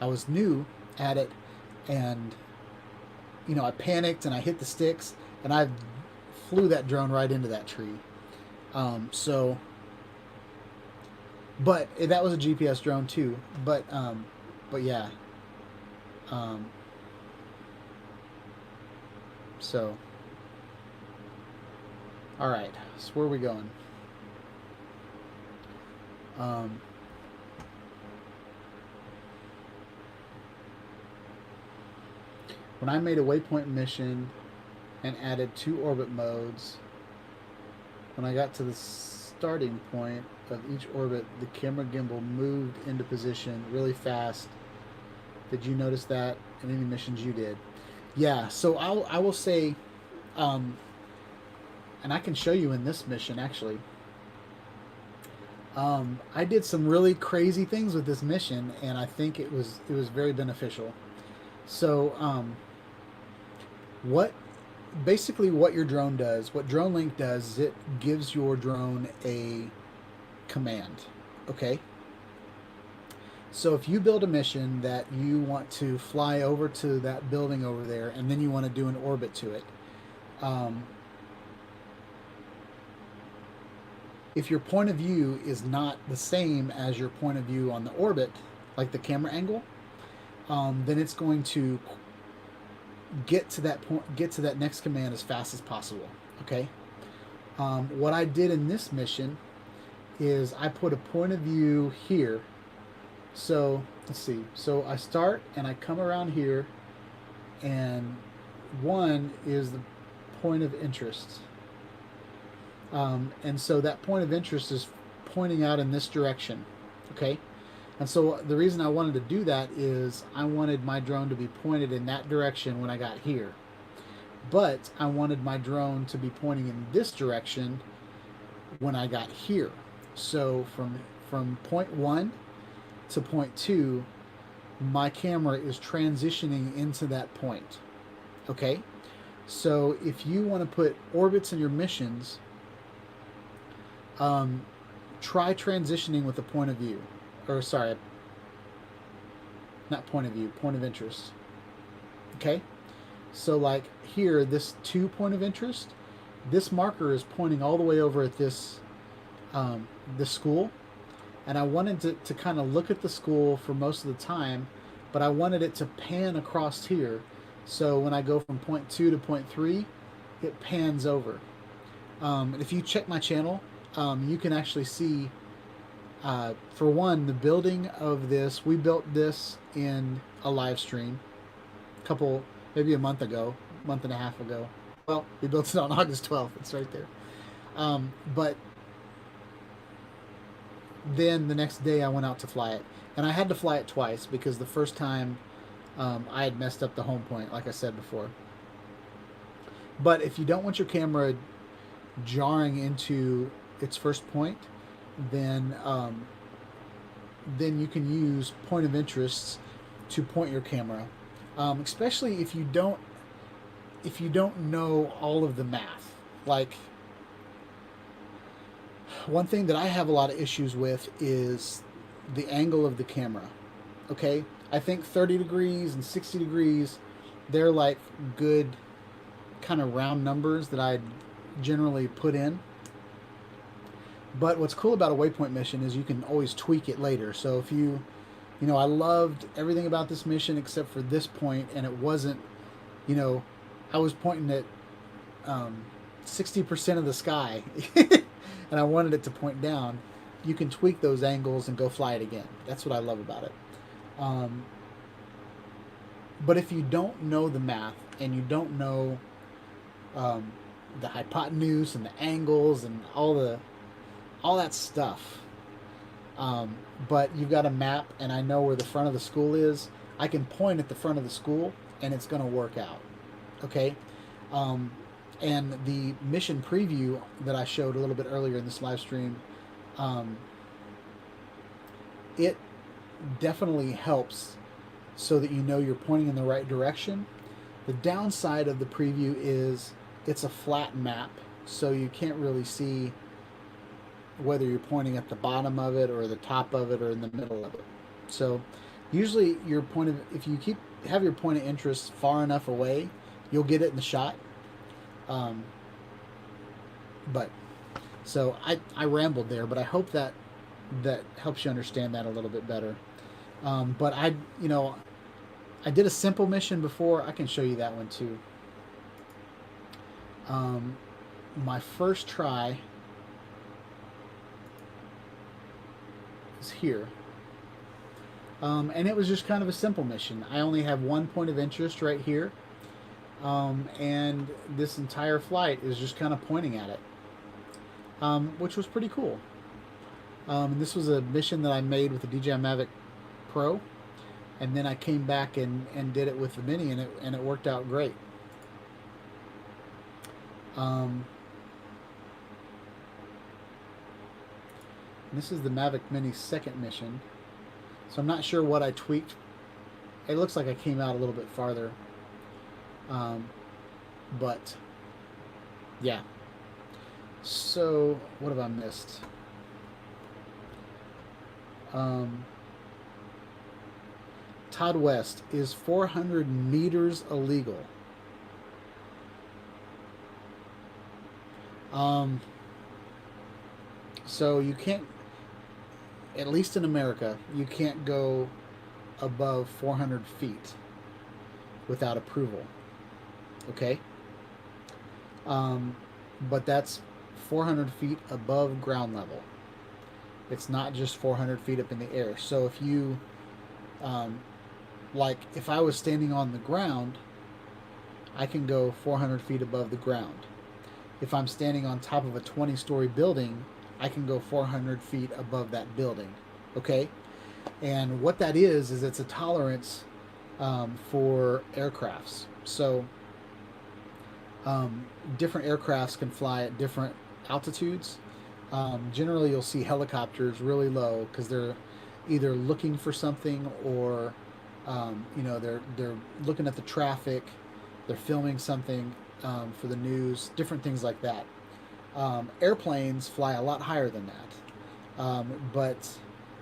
I was new at it, and I panicked and I hit the sticks and I flew that drone right into that tree. But that was a GPS drone too. But yeah. So, all right. So where are we going? When I made a waypoint mission and added 2 orbit modes, when I got to the starting point of each orbit, the camera gimbal moved into position really fast. Did you notice that in any missions you did? Yeah, so I will say, and I can show you in this mission actually. I did some really crazy things with this mission, and I think it was very beneficial. So, what your drone does, what Dronelink does, is it gives your drone a command. Okay. So if you build a mission that you want to fly over to that building over there, and then you want to do an orbit to it, if your point of view is not the same as your point of view on the orbit, like the camera angle, then it's going to get to that point, get to that next command as fast as possible. Okay. What I did in this mission is I put a point of view here. So let's see. So I start and I come around here, and 1 is the point of interest. And so that point of interest is pointing out in this direction. Okay. And so the reason I wanted to do that is I wanted my drone to be pointed in that direction when I got here. But I wanted my drone to be pointing in this direction when I got here. So from point 1 to point 2, my camera is transitioning into that point. Okay? So if you want to put orbits in your missions, try transitioning with a point of view. Or sorry, not point of view, point of interest. Okay? So like here, this 2 point of interest, this marker is pointing all the way over at this school. And I wanted to kind of look at the school for most of the time, but I wanted it to pan across here. So when I go from point 2 to point 3, it pans over. And if you check my channel, you can actually see, for one, the building of this. We built this in a live stream maybe a month and a half ago. Well, we built it on August 12th. It's right there. But then the next day I went out to fly it. And I had to fly it twice because the first time I had messed up the home point, like I said before. But if you don't want your camera jarring into its first point, then you can use point of interests to point your camera, especially if you don't know all of the math. Like, one thing that I have a lot of issues with is the angle of the camera. Okay, I think 30 degrees and 60 degrees, they're like good kind of round numbers that I generally put in. But what's cool about a waypoint mission is you can always tweak it later. So if you know, I loved everything about this mission except for this point, and it wasn't, you know, I was pointing at 60% of the sky and I wanted it to point down. You can tweak those angles and go fly it again. That's what I love about it. But if you don't know the math and you don't know the hypotenuse and the angles and all that stuff, but you've got a map and I know where the front of the school is, I can point at the front of the school and it's going to work out. Okay? And the mission preview that I showed a little bit earlier in this live stream, it definitely helps so that you know you're pointing in the right direction. The downside of the preview is it's a flat map, so you can't really see whether you're pointing at the bottom of it or the top of it or in the middle of it. So usually your point of, if you have your point of interest far enough away, you'll get it in the shot. But so I rambled there, but I hope that helps you understand that a little bit better. But I did a simple mission before. I can show you that one too. My first try is here. And it was just kind of a simple mission. I only have one point of interest right here. And this entire flight is just kind of pointing at it, which was pretty cool. This was a mission that I made with the DJI Mavic Pro, and then I came back and did it with the Mini, and it worked out great. This is the Mavic Mini's second mission, so I'm not sure what I tweaked. It looks like I came out a little bit farther. But yeah, so what have I missed? Todd West, is 400 meters illegal? So you can't, at least in America, you can't go above 400 feet without approval. Okay? But that's 400 feet above ground level. It's not just 400 feet up in the air. So if you, like if I was standing on the ground, I can go 400 feet above the ground. If I'm standing on top of a 20-story building, I can go 400 feet above that building. Okay? And what that is it's a tolerance for aircrafts. So different aircrafts can fly at different altitudes. Generally, you'll see helicopters really low because they're either looking for something or they're looking at the traffic, they're filming something for the news, different things like that. Airplanes fly a lot higher than that, but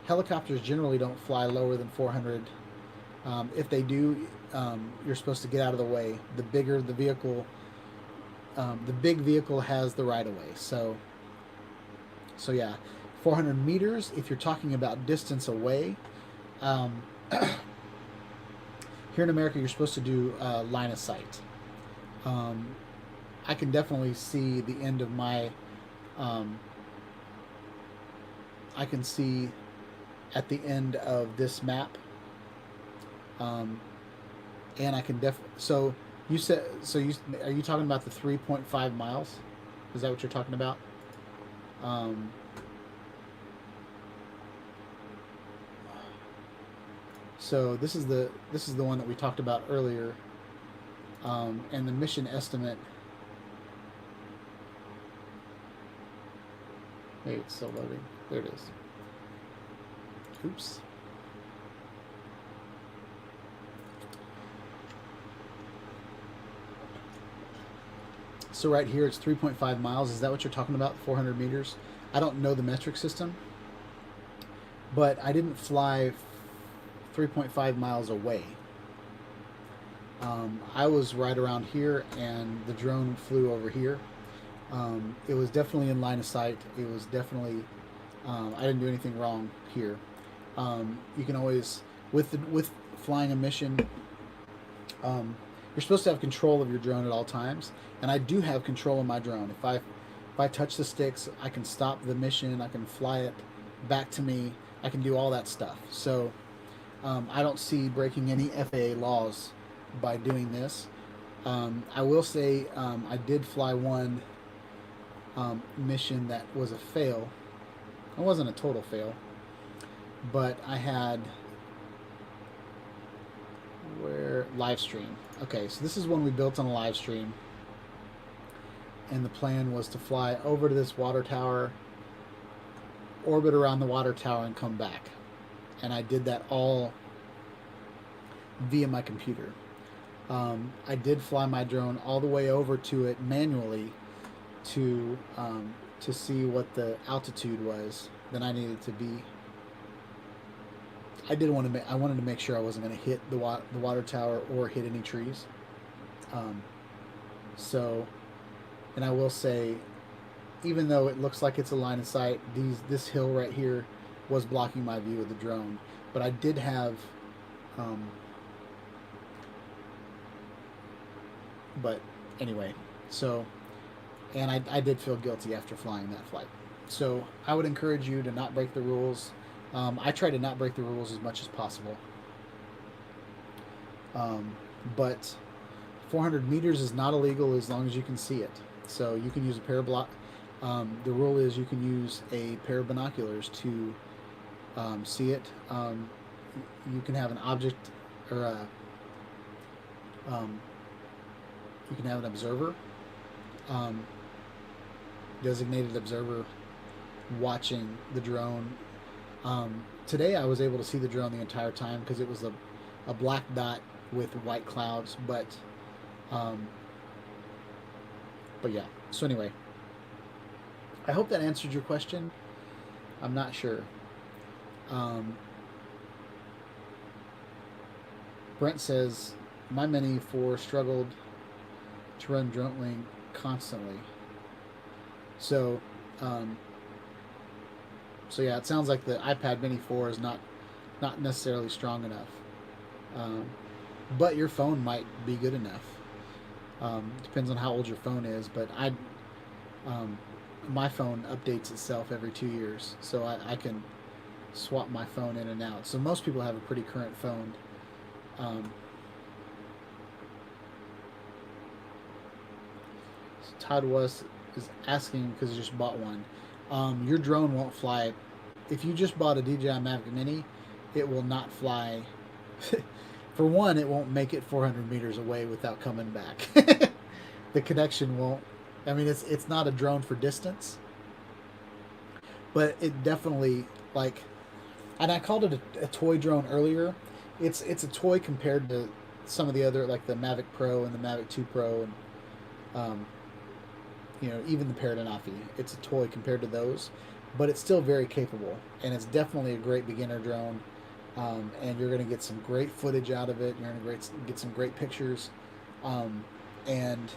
helicopters generally don't fly lower than 400. If they do, you're supposed to get out of the way. The bigger the vehicle, the big vehicle has the right of way. So yeah, 400 meters. If you're talking about distance away, here in America, you're supposed to do line of sight. I can definitely see the end of my. I can see at the end of this map. And I can so you said, are you talking about the 3.5 miles? Is that what you're talking about? So this is the one that we talked about earlier, and the mission estimate. Hey, it's still loading. There it is. Oops. So right here, it's 3.5 miles. Is that what you're talking about? 400 meters? I don't know the metric system, but I didn't fly 3.5 miles away. I was right around here, and the drone flew over here. It was definitely in line of sight. It was definitely, I didn't do anything wrong here. You can always, with flying a mission, you're supposed to have control of your drone at all times, and I do have control of my drone. If I touch the sticks, I can stop the mission. I can fly it back to me. I can do all that stuff. So I don't see breaking any FAA laws by doing this. I will say I did fly one mission that was a fail. It wasn't a total fail, but I had live stream. Okay, so this is one we built on a live stream, and the plan was to fly over to this water tower, orbit around the water tower, and come back. And I did that all via my computer. I did fly my drone all the way over to it manually to see what the altitude was that I needed to be. I wanted to make sure I wasn't going to hit the water tower or hit any trees. And I will say, even though it looks like it's a line of sight, this hill right here was blocking my view of the drone. But I did have, but anyway, so, and I did feel guilty after flying that flight. So I would encourage you to not break the rules. I try to not break the rules as much as possible. But 400 meters is not illegal as long as you can see it. So you can use a pair of the rule is you can use a pair of binoculars to see it. You can have an object or you can have an observer, designated observer, watching the drone. Today I was able to see the drone the entire time because it was a black dot with white clouds, but yeah. So anyway, I hope that answered your question. I'm not sure. Brent says, my Mini 4 struggled to run Dronelink constantly. So yeah, it sounds like the iPad Mini 4 is not necessarily strong enough. But your phone might be good enough. Depends on how old your phone is, but my phone updates itself every 2 years, so I can swap my phone in and out. So most people have a pretty current phone. So Todd is asking because he just bought one. Your drone won't fly. If you just bought a DJI Mavic Mini, it will not fly. For one, it won't make it 400 meters away without coming back. The connection won't. I mean, it's not a drone for distance, but it definitely, like, and I called it a toy drone earlier. It's a toy compared to some of the other, like the Mavic Pro and the Mavic 2 Pro, and even the Paradinafi. It's a toy compared to those, but it's still very capable, and it's definitely a great beginner drone. And you're going to get some great footage out of it. You're going to get some great pictures, and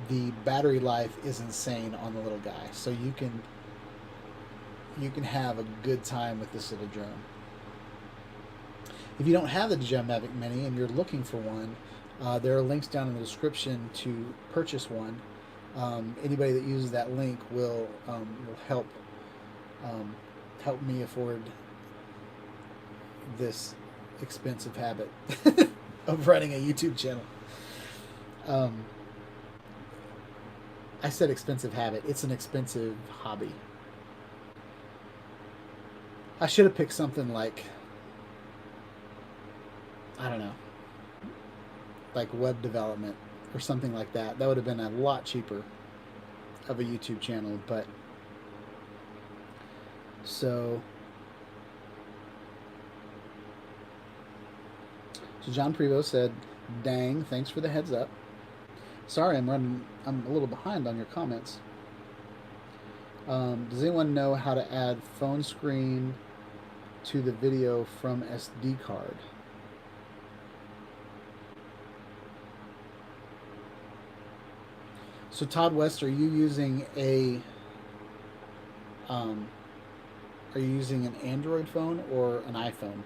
the battery life is insane on the little guy. So you can have a good time with this little drone. If you don't have the DJI Mavic Mini and you're looking for one, there are links down in the description to purchase one. Anybody that uses that link will help me afford this expensive habit of running a YouTube channel. I said expensive habit. It's an expensive hobby. I should have picked something like I don't know, like web development or something like that. That would have been a lot cheaper of a YouTube channel. But so John Prevost said, "Dang, thanks for the heads up. Sorry, I'm a little behind on your comments. Does anyone know how to add phone screen to the video from SD card?" So Todd West, are you using an Android phone or an iPhone?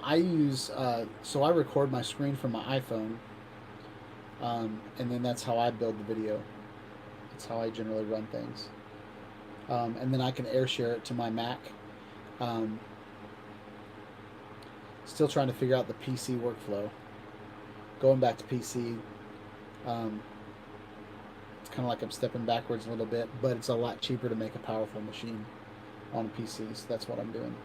I use, so I record my screen from my iPhone, and then that's how I build the video. That's how I generally run things. And then I can air share it to my Mac. Still trying to figure out the PC workflow. Going back to PC, it's kind of like I'm stepping backwards a little bit, but it's a lot cheaper to make a powerful machine on a PC, so that's what I'm doing.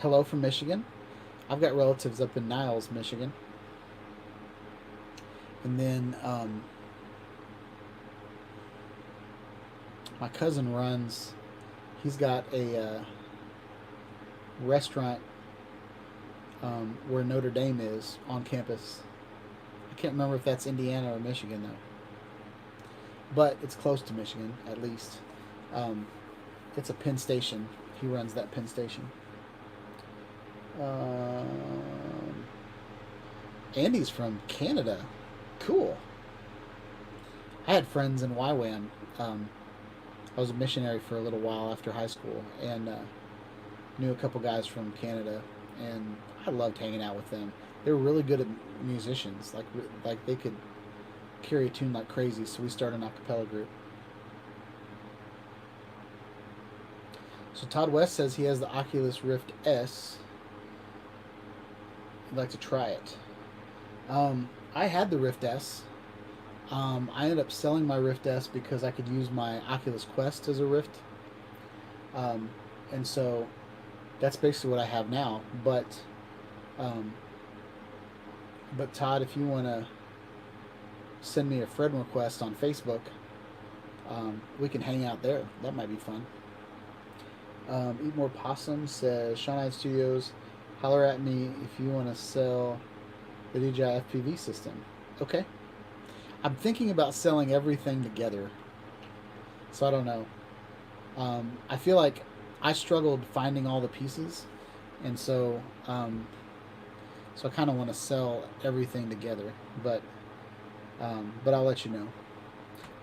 Hello from Michigan. I've got relatives up in Niles, Michigan. And then my cousin runs, he's got a restaurant where Notre Dame is on campus. I can't remember if that's Indiana or Michigan though. But it's close to Michigan, at least. It's a Penn Station. He runs that Penn Station. Andy's from Canada. Cool. I had friends in YWAM. I was a missionary for a little while after high school, and knew a couple guys from Canada, and I loved hanging out with them. They were really good at musicians. Like they could carry a tune like crazy, so we started an a cappella group. So Todd West says he has the Oculus Rift S. I'd like to try it. I had the Rift S. I ended up selling my Rift S because I could use my Oculus Quest as a Rift. And so that's basically what I have now. But Todd, if you want to send me a friend request on Facebook, we can hang out there. That might be fun. Eat More Possum says, Shine Studios, holler at me if you want to sell the DJI FPV system. Okay. I'm thinking about selling everything together. So I don't know. I feel like I struggled finding all the pieces. And so I kind of want to sell everything together. But I'll let you know.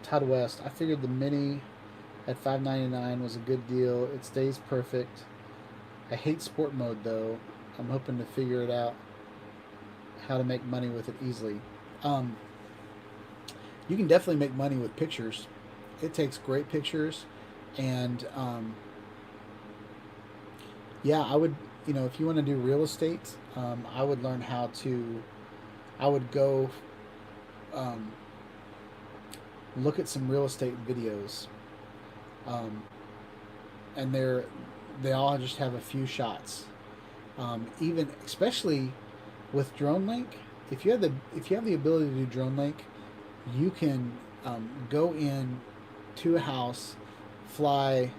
Todd West, I figured the Mini at $5.99 was a good deal. It stays perfect. I hate sport mode though. I'm hoping to figure it out how to make money with it easily. You can definitely make money with pictures. It takes great pictures, and yeah, I would, if you want to do real estate, I would learn how to. I would go look at some real estate videos, and they all just have a few shots. Even especially with Dronelink, if you have the ability to do Dronelink, you can go in to a house, fly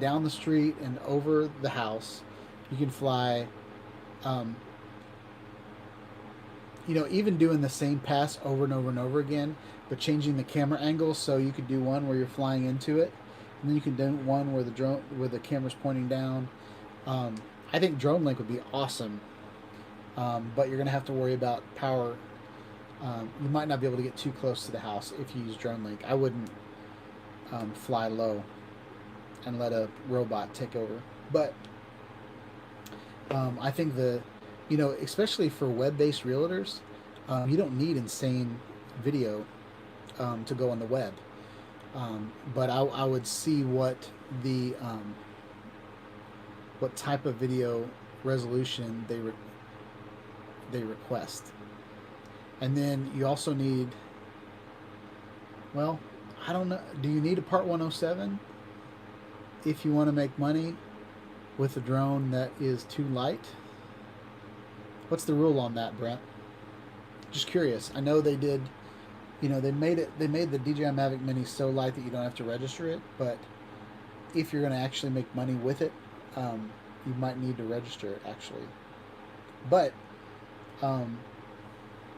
down the street and over the house. You can fly, even doing the same pass over and over and over again, but changing the camera angle so you could do one where you're flying into it, and then you can do one where the camera's pointing down. I think Dronelink would be awesome, but you're going to have to worry about power. You might not be able to get too close to the house if you use Dronelink. I wouldn't fly low and let a robot take over. But I think especially for web-based realtors, you don't need insane video to go on the web. But I would see what the what type of video resolution they request. And then you also need, well, I don't know, do you need a Part 107 if you want to make money with a drone that is too light? What's the rule on that, Brent? Just curious. I know they did, you know, they made the DJI Mavic Mini so light that you don't have to register it, but if you're going to actually make money with it, you might need to register it, actually. But,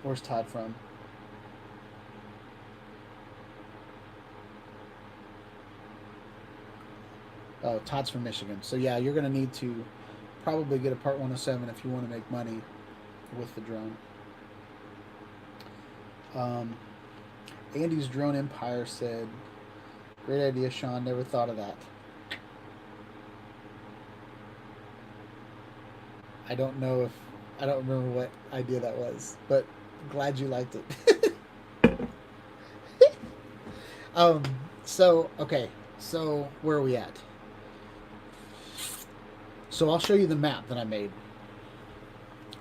where's Todd from? Oh, Todd's from Michigan. So yeah, you're going to need to probably get a Part 107 if you want to make money with the drone. Andy's Drone Empire said, "Great idea, Sean. Never thought of that." I don't remember what idea that was, but glad you liked it. So where are we at? So I'll show you the map that I made.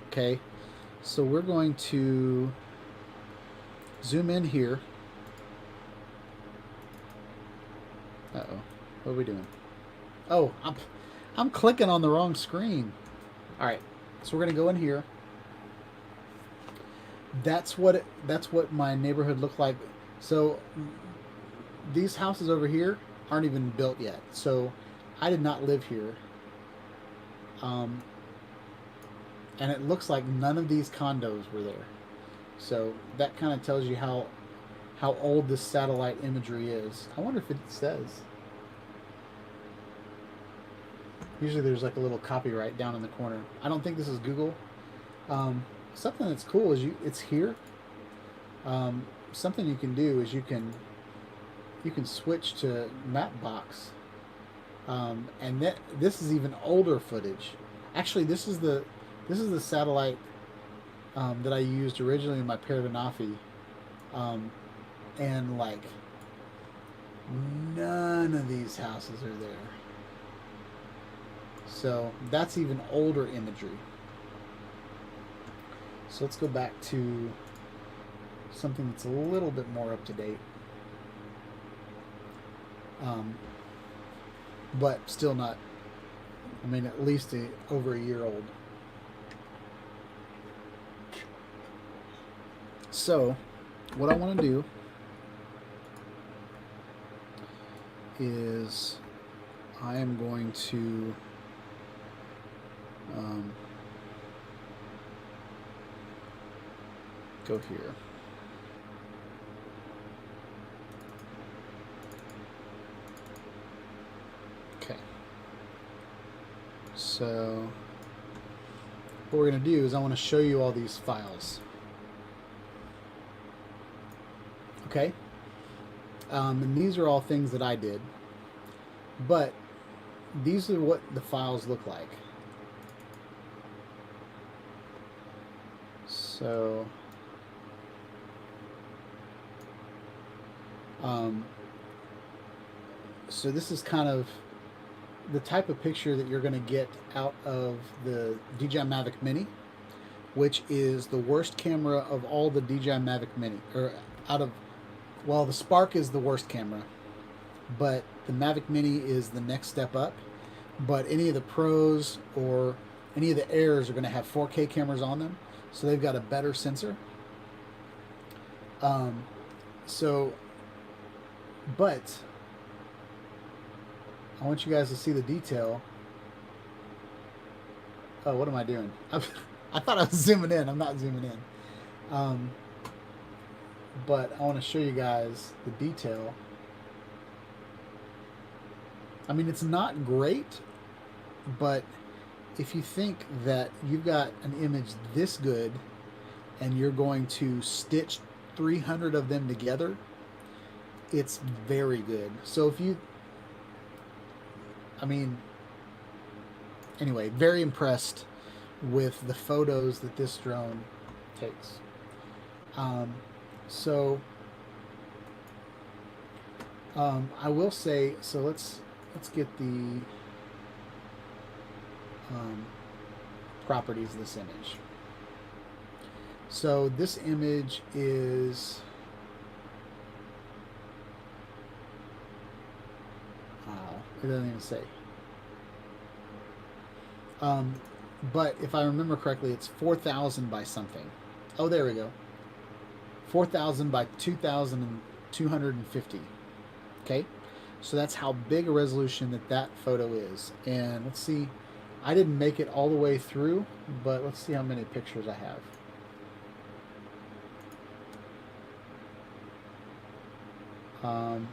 Okay, so we're going to zoom in here. Uh-oh, what are we doing? Oh, I'm clicking on the wrong screen. All right, so we're gonna go in here. That's what my neighborhood looked like. So these houses over here aren't even built yet. So I did not live here. And it looks like none of these condos were there. So that kind of tells you how old this satellite imagery is. I wonder if it says. Usually there's like a little copyright down in the corner. I don't think this is Google. Something that's cool is it's here. Something you can do is you can switch to Mapbox. And this is even older footage. Actually, this is the satellite that I used originally in my Paravanafi, and like none of these houses are there. So that's even older imagery. So let's go back to something that's a little bit more up to date. But still not, I mean, at least over a year old. So, what I want to do is I am going to go here. So what we're going to do is I want to show you all these files. Okay? And these are all things that I did. But these are what the files look like. So so this is kind of the type of picture that you're going to get out of the DJI Mavic Mini, which is the worst camera of all the DJI Mavic Mini, or well, the Spark is the worst camera, but the Mavic Mini is the next step up. But any of the Pros or any of the Airs are going to have 4K cameras on them, so they've got a better sensor. But I want you guys to see the detail. Oh, what am I doing? I thought I was zooming in. I'm not zooming in. But I want to show you guys the detail. I mean, it's not great, but if you think that you've got an image this good and you're going to stitch 300 of them together, it's very good. So if you, I mean, anyway, very impressed with the photos that this drone takes. I will say, so let's get the, properties of this image. So this image is it doesn't even say. But if I remember correctly, it's 4,000 by something. Oh, there we go. 4,000 by 2,250. Okay, so that's how big a resolution that photo is. And let's see, I didn't make it all the way through, but let's see how many pictures I have. Um,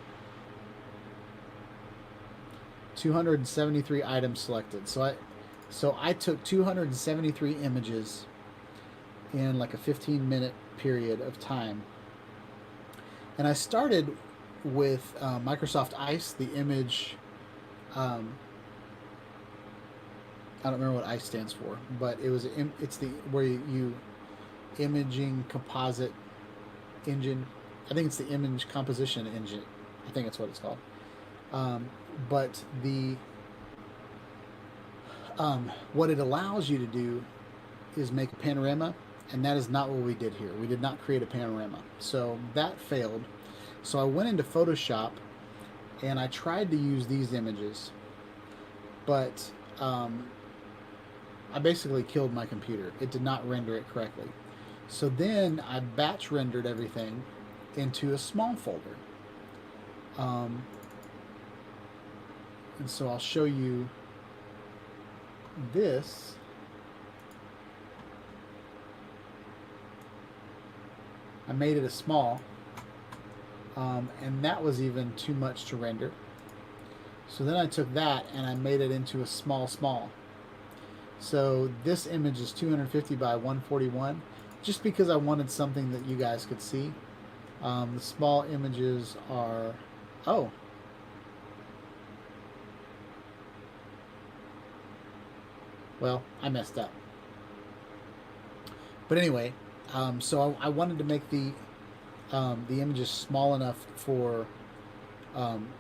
273 items selected. So I took 273 images in like a 15-minute period of time. And I started with Microsoft Ice, the image. I don't remember what Ice stands for, but it's the where you imaging composite engine. I think it's the image composition engine. I think that's what it's called. But what it allows you to do is make a panorama, and that is not what we did here. We did not create a panorama, so that failed. So I went into Photoshop and I tried to use these images, but I basically killed my computer. It did not render it correctly. So then I batch rendered everything into a small folder. And so I'll show you this. I made it a small, and that was even too much to render. So then I took that and I made it into a small. So this image is 250 by 141, just because I wanted something that you guys could see. The small images are, oh, well, I messed up. But anyway, so I wanted to make the images small enough for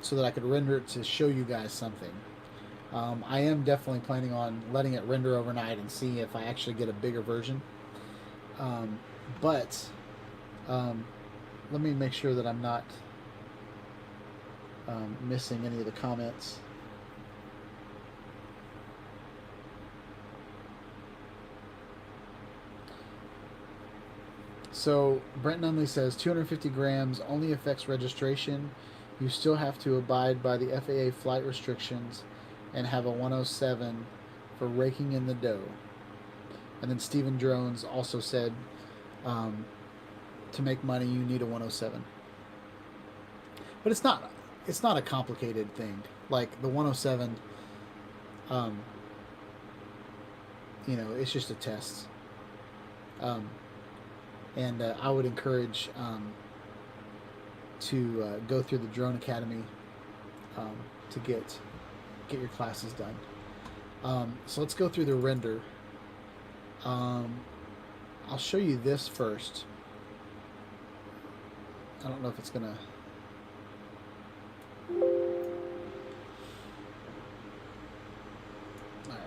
so that I could render it to show you guys something. I am definitely planning on letting it render overnight and see if I actually get a bigger version. But let me make sure that I'm not missing any of the comments. So Brent Nunley says 250 grams only affects registration. You still have to abide by the FAA flight restrictions and have a 107 for raking in the dough. And then Stephen Drones also said to make money you need a 107. But it's not a complicated thing. Like the 107, you know, it's just a test. And I would encourage to go through the Drone Academy to get your classes done. So let's go through the render. I'll show you this first. I don't know if it's gonna. All right.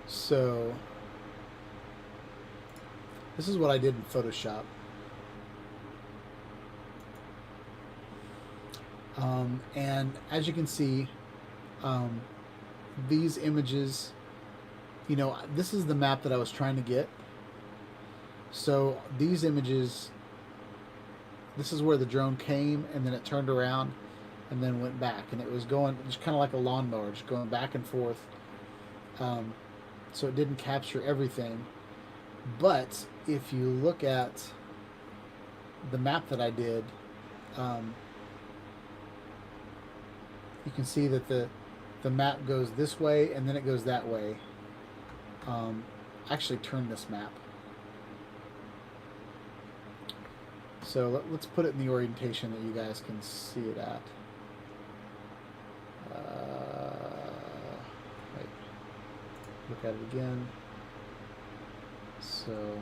So this is what I did in Photoshop. And as you can see, these images, you know, this is the map that I was trying to get. So these images, this is where the drone came, and then it turned around and then went back, and it was going just kind of like a lawnmower, just going back and forth. So it didn't capture everything. But if you look at the map that I did, you can see that the map goes this way and then it goes that way. Actually turn this map. So let's put it in the orientation that you guys can see it at. Wait. Look at it again. So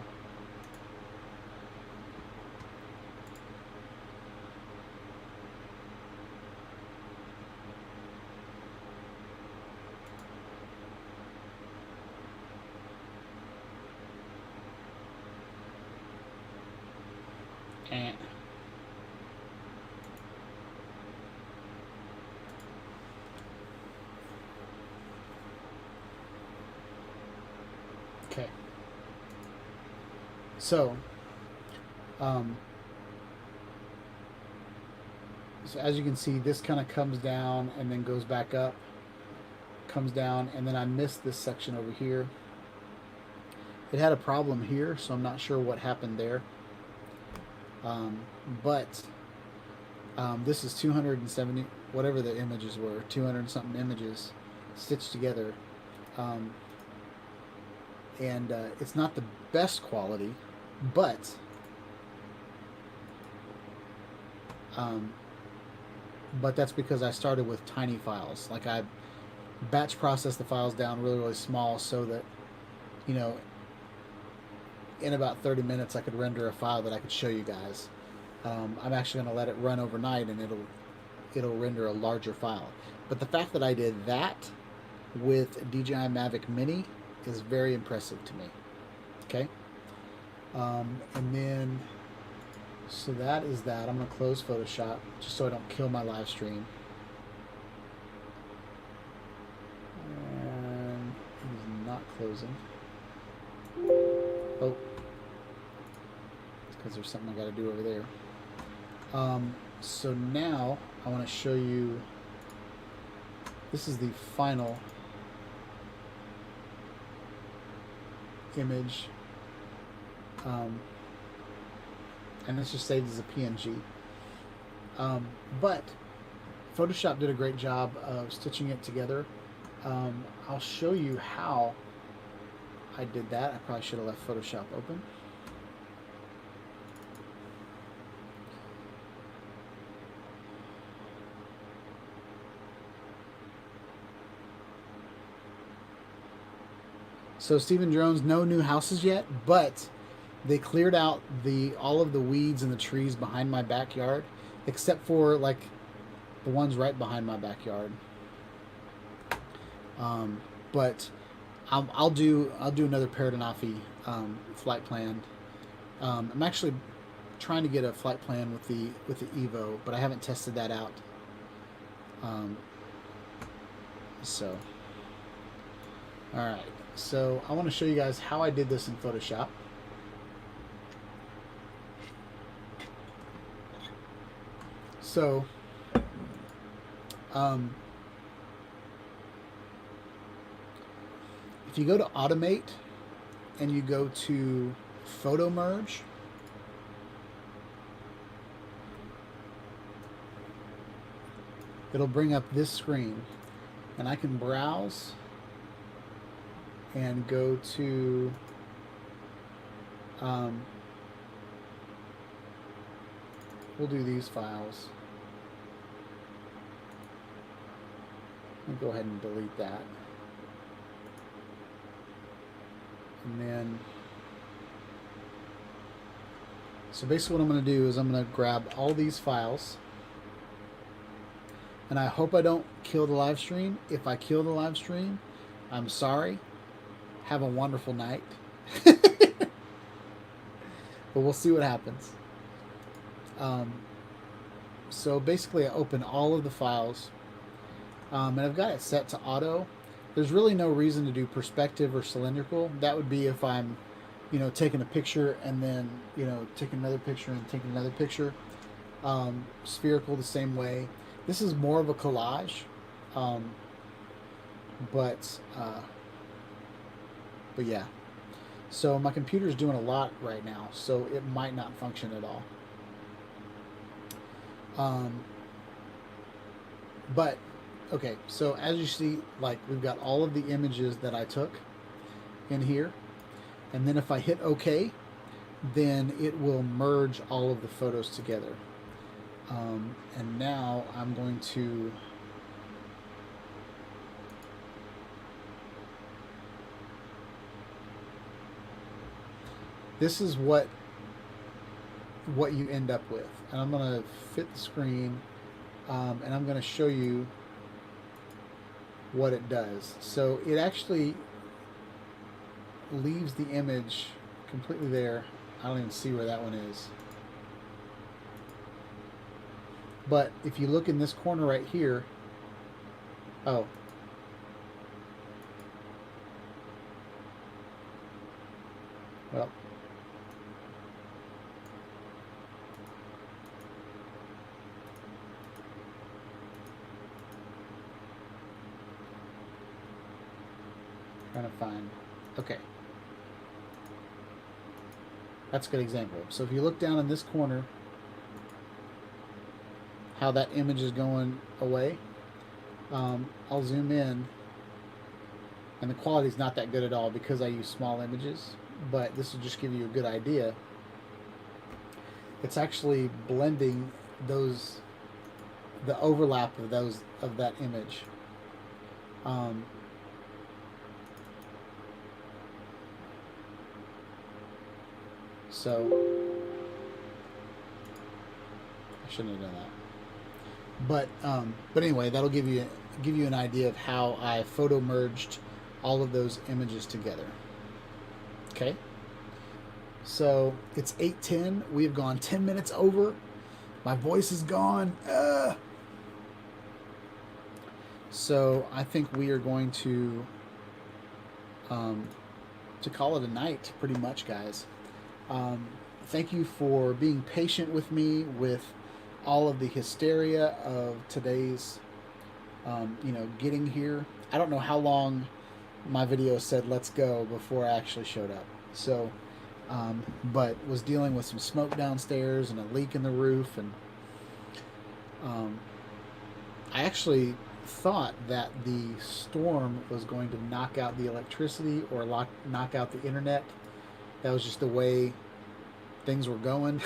Eh. Okay. So, so as you can see, this kind of comes down and then goes back up, comes down, and then I missed this section over here. It had a problem here, so I'm not sure what happened there. But this is 270, whatever the images were, 200 something images stitched together. And it's not the best quality, but that's because I started with tiny files. Like, I batch processed the files down really, really small so that, you know, in about 30 minutes I could render a file that I could show you guys. I'm actually going to let it run overnight, and it'll render a larger file. But the fact that I did that with DJI Mavic Mini is very impressive to me. Okay, and then so that is that. I'm going to close Photoshop just so I don't kill my live stream. And it is not closing. Oh, it's because there's something I got to do over there. So now I want to show you. This is the final image, and this just saved as a PNG. But Photoshop did a great job of stitching it together. I'll show you how I did that. I probably should have left Photoshop open. So Stephen Jones, no new houses yet, but they cleared out all of the weeds and the trees behind my backyard, except for like the ones right behind my backyard. But I'll do another Paradenofi flight plan. I'm actually trying to get a flight plan with the Evo, but I haven't tested that out. So, all right. So I want to show you guys how I did this in Photoshop. So, if you go to Automate and you go to Photo Merge, it'll bring up this screen, and I can browse and go to we'll do these files. Let me go ahead and delete that. And then, so basically what I'm going to do is I'm going to grab all these files, and I hope I don't kill the live stream. If I kill the live stream, I'm sorry. Have a wonderful night. But we'll see what happens. So basically I open all of the files, and I've got it set to auto. There's really no reason to do perspective or cylindrical. That would be if I'm, you know, taking a picture and then, you know, taking another picture and taking another picture. Spherical the same way. This is more of a collage, but yeah. So my computer's doing a lot right now, so it might not function at all. But okay, so as you see, like, we've got all of the images that I took in here, and then if I hit OK, then it will merge all of the photos together. And now I'm going to this is what you end up with, and I'm going to fit the screen, and I'm going to show you what it does. So it actually leaves the image completely there. I don't even see where that one is. But if you look in this corner right here, oh, well, trying to find, okay, that's a good example. So if you look down in this corner, how that image is going away, I'll zoom in, and the quality is not that good at all because I use small images, but this will just give you a good idea. It's actually blending those, the overlap of those, of that image. So I shouldn't have done that. But anyway, that'll give you an idea of how I photo merged all of those images together. Okay. So it's 8:10. We have gone 10 minutes over. My voice is gone. So I think we are going to call it a night, pretty much, guys. Thank you for being patient with me with all of the hysteria of today's, getting here. I don't know how long my video said let's go before I actually showed up. So, but was dealing with some smoke downstairs and a leak in the roof, and I actually thought that the storm was going to knock out the electricity or knock out the internet. That was just the way things were going.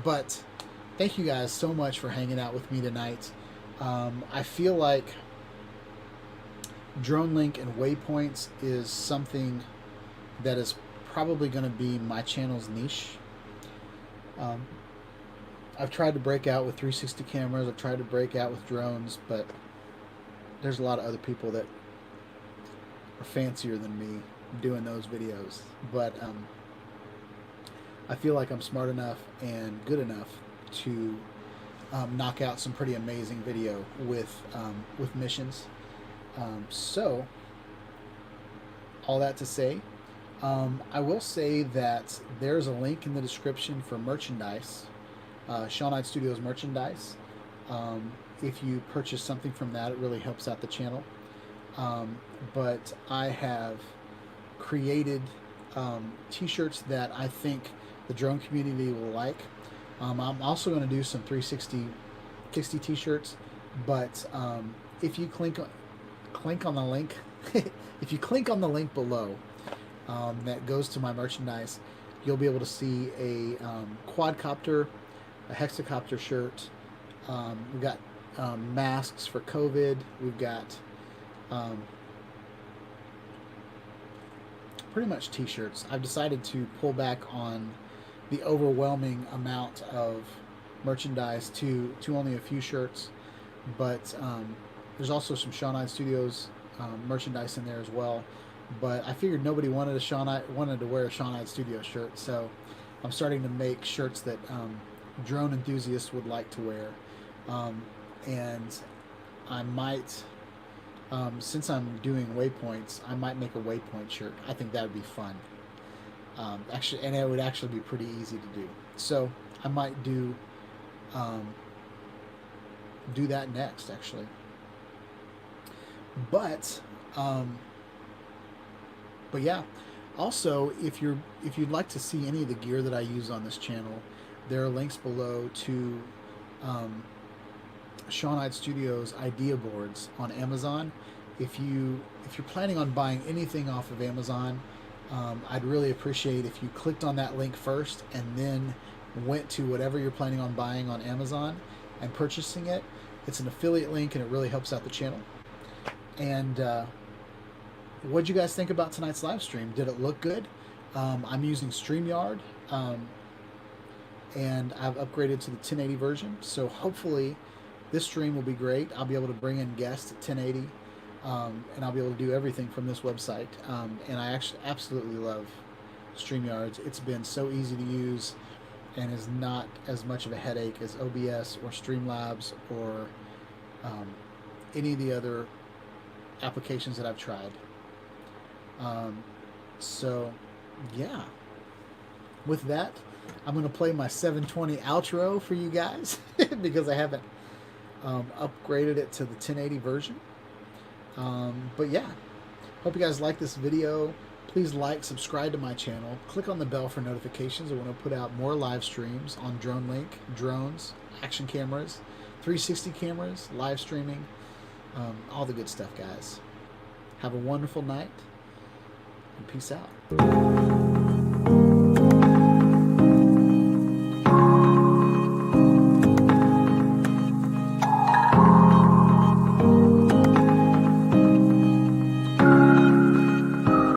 But thank you guys so much for hanging out with me tonight. I feel like Dronelink and waypoints is something that is probably going to be my channel's niche. I've tried to break out with 360 cameras. I've tried to break out with drones, but there's a lot of other people that are fancier than me doing those videos. But I feel like I'm smart enough and good enough to knock out some pretty amazing video with missions. So all that to say, I will say that there's a link in the description for merchandise, Shawnite Studios merchandise. If you purchase something from that, it really helps out the channel. But I have created t-shirts that I think the drone community will like. I'm also going to do some 360 t-shirts, but if you click on the link, if you click on the link below that goes to my merchandise, you'll be able to see a quadcopter, a hexacopter shirt. We've got masks for COVID. We've got pretty much t-shirts. I've decided to pull back on the overwhelming amount of merchandise to only a few shirts, but there's also some Shawnite Studios merchandise in there as well. But I figured nobody wanted to wear a Shawnite Studio shirt, so I'm starting to make shirts that drone enthusiasts would like to wear, and I might, since I'm doing waypoints, I might make a waypoint shirt. I think that would be fun. Actually, and it would actually be pretty easy to do. So I might do that next, actually. But yeah. Also, if you'd like to see any of the gear that I use on this channel, there are links below to Shawnite Studios idea boards on Amazon. If you're planning on buying anything off of Amazon, I'd really appreciate if you clicked on that link first and then went to whatever you're planning on buying on Amazon and purchasing it. It's an affiliate link and it really helps out the channel. And what'd you guys think about tonight's live stream? Did it look good? I'm using StreamYard, and I've upgraded to the 1080 version, so hopefully this stream will be great. I'll be able to bring in guests at 1080, and I'll be able to do everything from this website. And I actually absolutely love StreamYard. It's been so easy to use. and is not as much of a headache as OBS or Streamlabs or any of the other applications that I've tried. So yeah, with that, I'm going to play my 720 outro for you guys because I haven't upgraded it to the 1080 version. But yeah, hope you guys like this video. Please like, subscribe to my channel, click on the bell for notifications when I put out more live streams on Dronelink, drones, action cameras, 360 cameras, live streaming, all the good stuff, guys. Have a wonderful night, and peace out.